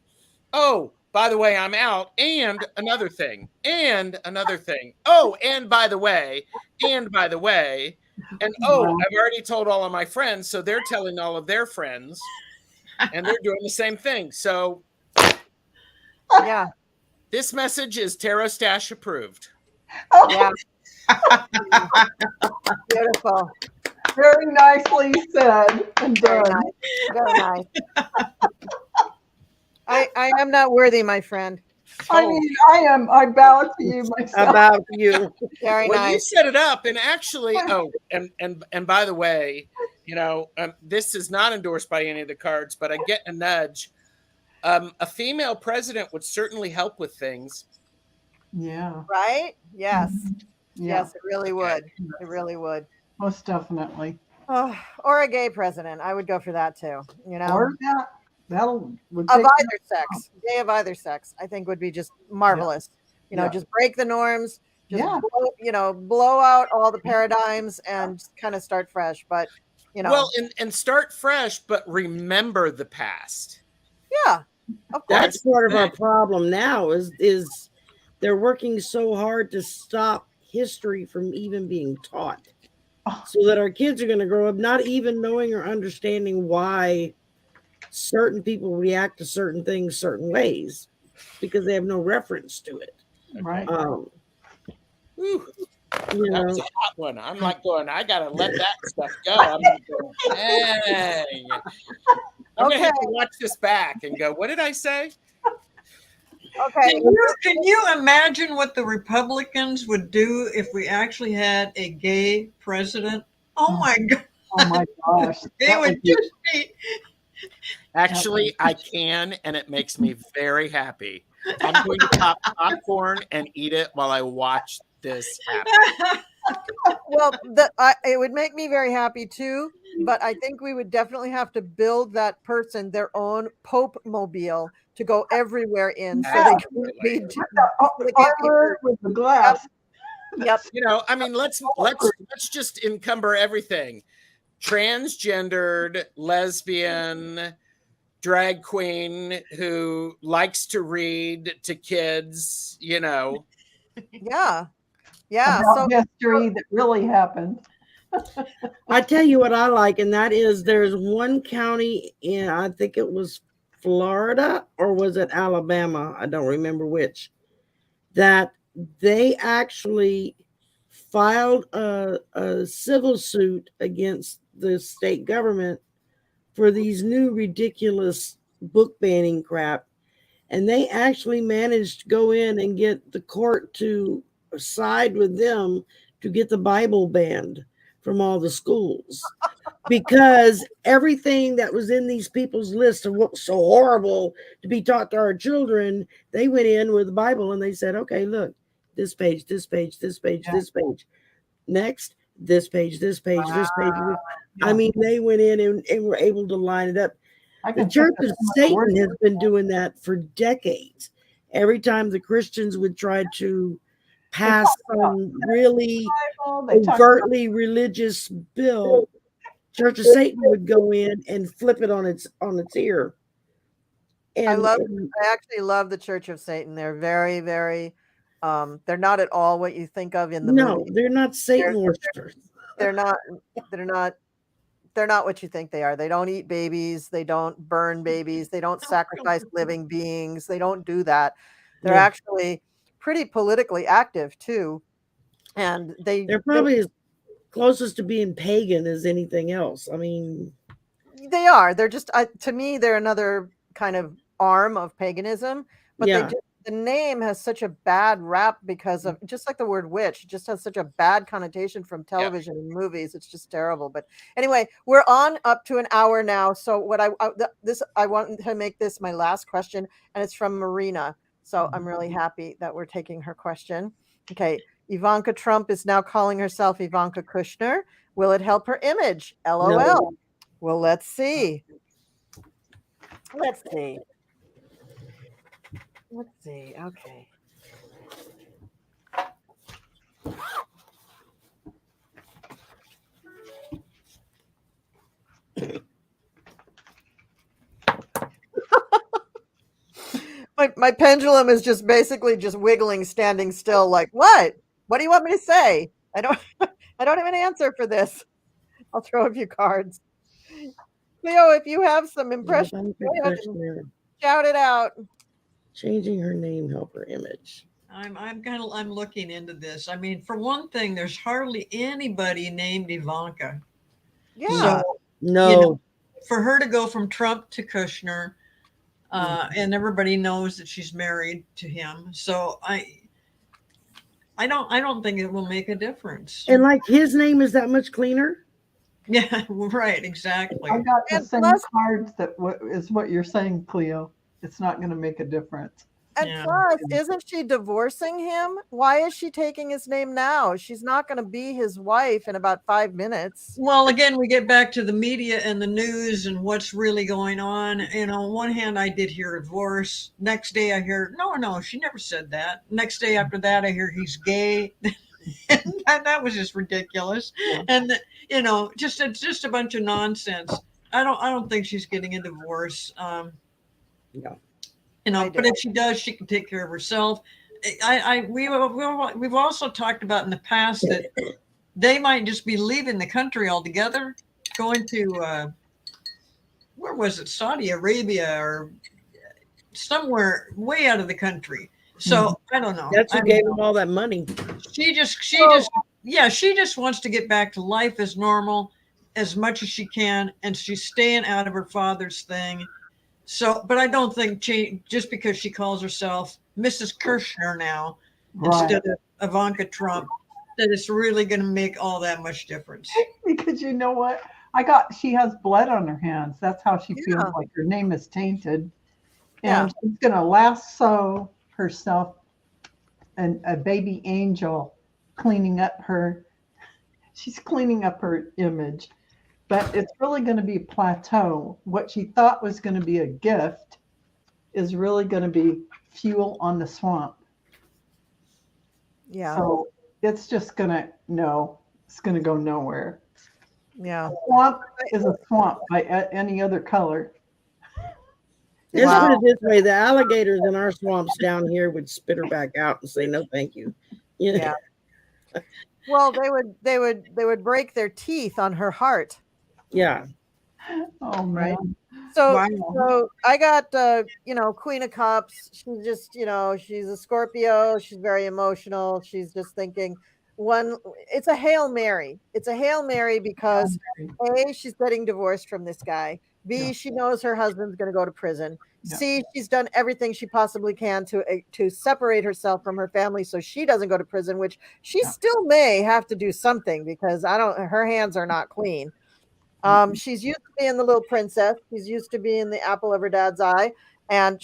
oh, by the way, I'm out. And another thing. Oh, and by the way. And oh, I've already told all of my friends. So they're telling all of their friends. And they're doing the same thing. So, yeah. This message is Tarot Stash approved. Yeah. Beautiful. Very nicely said and done. Very nice. I am not worthy, my friend. I mean, I am. I bow to you myself. I bow to you. Very well, nice. You set it up, and actually, and by the way, this is not endorsed by any of the cards, but I get a nudge. A female president would certainly help with things. Yeah. Right? Yes. Yeah. Yes, it really would. It really would. Most definitely. Or a gay president. I would go for that too. Or that'll of either sex. Gay of either sex, I think would be just marvelous. Just break the norms. Just blow out all the paradigms and just kind of start fresh. But well, and start fresh, but remember the past. Yeah, of course. That's part of our problem now. Is they're working so hard to stop history from even being taught, so that our kids are going to grow up not even knowing or understanding why certain people react to certain things certain ways, because they have no reference to it. Right. That was a hot one. I'm like going, I gotta let that stuff go. I'm like going, dang. I'm gonna have to watch this back and go, what did I say? Okay. Can you imagine what the Republicans would do if we actually had a gay president? Oh my God. Oh my gosh. They That would would be, just be. Actually, I can, and it makes me very happy. I'm going to pop popcorn and eat it while I watch this happen. Well, it would make me very happy too, but I think we would definitely have to build that person their own Pope mobile to go everywhere in, so they can be. armor with the glass. Yep. You know, I mean, let's just encumber everything. Transgendered, lesbian, drag queen who likes to read to kids, you know. Yeah. Yeah. About history that really happened. I tell you what I like, and that is there's one county in, I think it was Florida or was it Alabama? I don't remember which, that they actually filed a civil suit against the state government for these new ridiculous book banning crap. And they actually managed to go in and get the court to side with them to get the Bible banned from all the schools, because everything that was in these people's list of what was so horrible to be taught to our children, they went in with the Bible and they said, okay, look, this page, this page, this page, this page, next, this page, this page, this page. I mean, they went in and were able to line it up. The Church of Satan has been doing that for decades. Every time the Christians would try to pass some really overtly religious bill, Church of Satan would go in and flip it on its ear. And I actually love the Church of Satan. They're very, very they're not at all what you think of in the movie. They're not Satan worshippers. They're not what you think they are. They don't eat babies. They don't burn babies. They don't sacrifice living beings. They don't do that. They're actually pretty politically active too. And they're probably as closest to being pagan as anything else. I mean, they are. They're just, to me, they're another kind of arm of paganism. But the name has such a bad rap because of, just like the word witch, it just has such a bad connotation from television and movies. It's just terrible. But anyway, we're on up to an hour now. So what I want to make this my last question, and it's from Marina. So I'm really happy that we're taking her question. Okay. Ivanka Trump is now calling herself Ivanka Kushner. Will it help her image? LOL. No. Well, let's see. Let's see. Okay. My pendulum is just basically just wiggling, standing still, like, what do you want me to say? I don't have an answer for this. I'll throw a few cards. Cleo, if you have some impressions, shout it out. Changing her name help her image. I'm looking into this. I mean, for one thing, there's hardly anybody named Ivanka. Yeah. So, no. You know, for her to go from Trump to Kushner, and everybody knows that she's married to him. So I don't think it will make a difference. And like his name is that much cleaner. Yeah, right, exactly. I got the same cards that is what you're saying, Cleo. It's not going to make a difference. And plus, isn't she divorcing him? Why is she taking his name now? She's not going to be his wife in about 5 minutes. Well, again, we get back to the media and the news and what's really going on. And on one hand, I did hear a divorce. Next day, I hear, no, she never said that. Next day after that, I hear he's gay. And that was just ridiculous. Yeah. And you know, just a bunch of nonsense. I don't think she's getting a divorce. No. You know, but if she does, she can take care of herself. We've also talked about in the past that they might just be leaving the country altogether, going to where was it, Saudi Arabia or somewhere way out of the country. So I don't know. That's who gave them all that money. She just wants to get back to life as normal as much as she can, and she's staying out of her father's thing. So, but I don't think just because she calls herself Mrs. Kirshner now Right. instead of Ivanka Trump, that it's really going to make all that much difference. Because you know what? She has blood on her hands. That's how she feels like her name is tainted. And she's going to lasso herself and a baby angel she's cleaning up her image. But it's really going to be plateau. What she thought was going to be a gift is really going to be fuel on the swamp. Yeah. So it's just going to, it's going to go nowhere. Yeah. Swamp is a swamp by any other color. Let's put it this way: the alligators in our swamps down here would spit her back out and say no, thank you. Yeah. Well, they would break their teeth on her heart. Yeah. Oh man. Right. So I got Queen of Cups. She's just she's a Scorpio. She's very emotional. She's just thinking it's a Hail Mary. It's a Hail Mary because A, she's getting divorced from this guy. B, she knows her husband's going to go to prison. C, she's done everything she possibly can to separate herself from her family so she doesn't go to prison, which she still may have to do something because her hands are not clean. She's used to being the little princess. She's used to being the apple of her dad's eye. And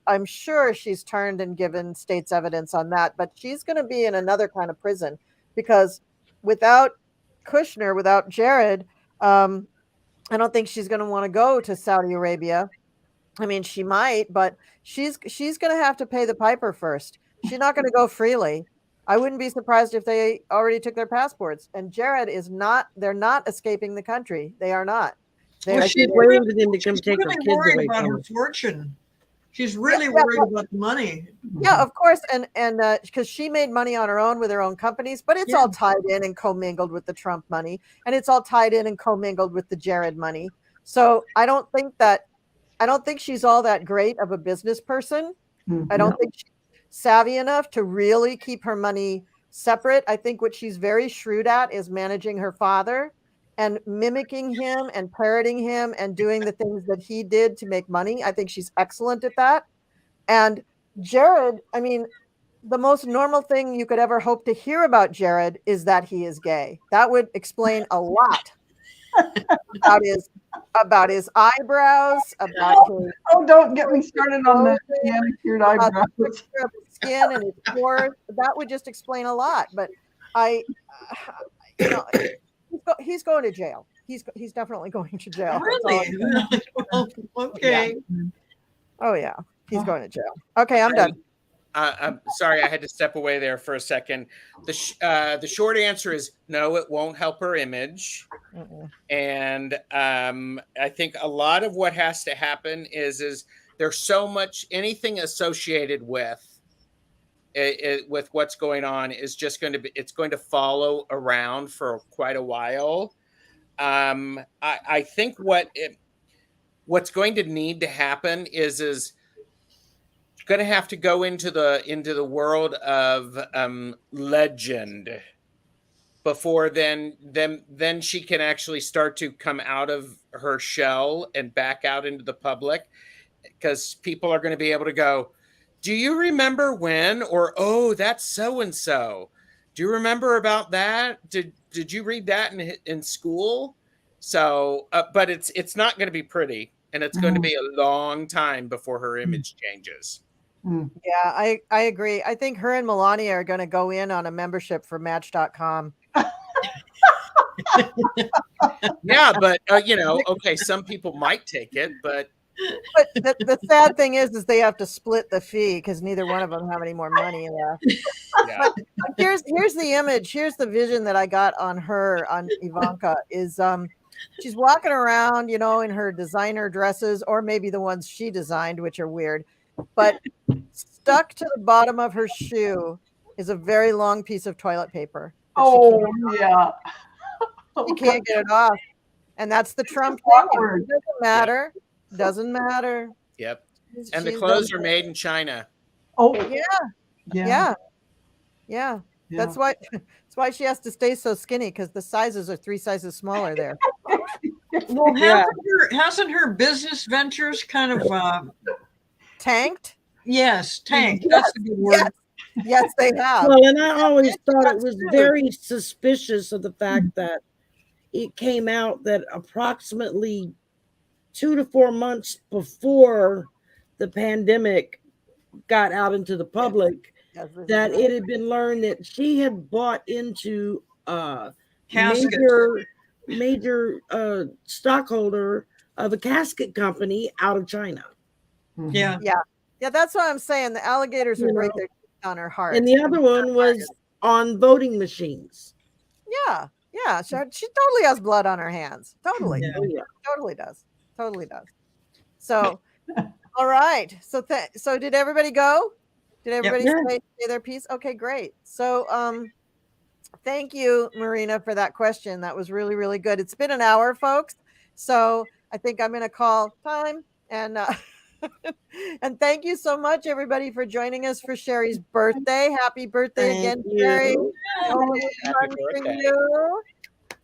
I'm sure she's turned and given state's evidence on that, but she's going to be in another kind of prison because without Kushner, without Jared, I don't think she's going to want to go to Saudi Arabia. I mean, she might, but she's going to have to pay the piper first. She's not going to go freely. I wouldn't be surprised if they already took their passports. And Jared they're not escaping the country. They are not. She's waiting for them to come take her kids away about from her her. fortune. She's really worried about the money. Yeah, of course. And because she made money on her own with her own companies, but it's all tied in and commingled with the Trump money. And it's all tied in and commingled with the Jared money. So I don't think she's all that great of a business person. I don't think she's savvy enough to really keep her money separate. I think what she's very shrewd at is managing her father and mimicking him and parroting him and doing the things that he did to make money. I think she's excellent at that. And Jared, I mean, the most normal thing you could ever hope to hear about Jared is that he is gay. That would explain a lot about his eyebrows, about his don't get me started on the manicured eyebrows. The texture of his skin and his pores. That would just explain a lot. But he's going to jail. He's definitely going to jail. Really? Okay. Yeah. Oh yeah, he's going to jail. Okay, I'm done. I'm sorry, I had to step away there for a second. The short answer is no, it won't help her image. And I think a lot of what has to happen is there's so much anything associated with what's going on is just it's going to follow around for quite a while. I think what's going to need to happen is going to have to go into the world of legend before then she can actually start to come out of her shell and back out into the public, because people are going to be able to go, do you remember when? Or, oh, that's so and so. Do you remember about that? Did you read that in school? So but it's not going to be pretty, and it's going to be a long time before her image changes. Yeah, I agree. I think her and Melania are going to go in on a membership for Match.com. Yeah, but okay, some people might take it, but the sad thing is they have to split the fee because neither one of them have any more money left. Yeah. But here's the image. Here's the vision that I got on Ivanka is she's walking around, in her designer dresses, or maybe the ones she designed, which are weird. But stuck to the bottom of her shoe is a very long piece of toilet paper. Oh, yeah. You can't get it off. And that's the Trump thing. It doesn't matter. Yep. Doesn't matter. Yep. And the clothes are made in China. Oh, yeah. That's why she has to stay so skinny, because the sizes are 3 sizes smaller there. Well, Yeah. hasn't her business ventures kind of Tanked? yes, tanked. That's a good word. Yes, they have. Well, and I always thought it that's was true. very suspicious of the fact that it came out that approximately 2 to 4 months before the pandemic got out into the public, Yes, this is that right. it had been learned that she had bought into Caskets. major stockholder of a casket company out of China. Yeah. Yeah, that's what I'm saying. The alligators would You break know. their teeth on her heart. And the other one was on voting machines. Yeah, she totally has blood on her hands. Totally. Yeah. Oh, yeah. Totally does. Totally does. So, all right. So did everybody go? Did everybody Yeah. say their piece? Okay, great. So, thank you, Marina, for that question. That was really, really good. It's been an hour, folks. So I think I'm going to call time and and thank you so much, everybody, for joining us for Shari's birthday. Happy birthday Thank again, you. Shari. Oh, Happy fun for birthday. you.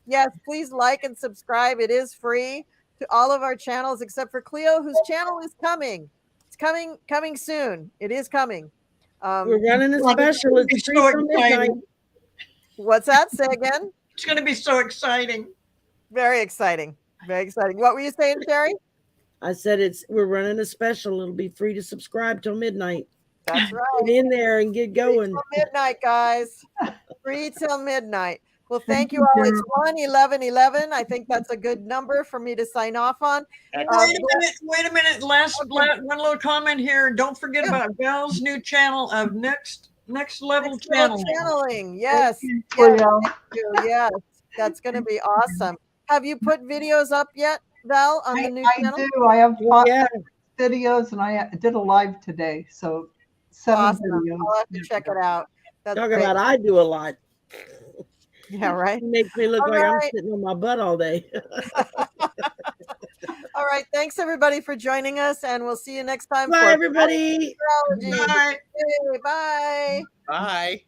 Yes, please like and subscribe. It is free to all of our channels except for Cleo, whose channel is coming. It's coming soon. It is coming. We're running a Like, it's special. gonna be It's free so till midnight. exciting. What's that? Say again. It's going to be so exciting. Very exciting. Very exciting. What were you saying, Shari? I said we're running a special. It'll be free to subscribe till midnight. That's right. Get in there and get going. Till midnight, guys. Free till midnight. Well, thank Thank you you, all. It's Gerald. 1-11-11. I think that's a good number for me to sign off on. Wait a minute. Last one little comment here. Don't forget Yeah. about Val's new channel of next level Next level channeling. channeling. Yes. Thank you, Yes, Cleo. thank you. Yes. That's going to be awesome. Have you put videos up yet, Val, on the new I channel? do. I have 5 Yeah. videos, and I did a live today. So 7 Awesome. videos. I'll have to check it out. That's Talk great. about I do a lot. Yeah, right. It makes me look All like I'm right. sitting on my butt all day. All right. Thanks, everybody, for joining us, and we'll see you next time Bye, for everybody. Astrology. Bye. Hey, bye. Bye.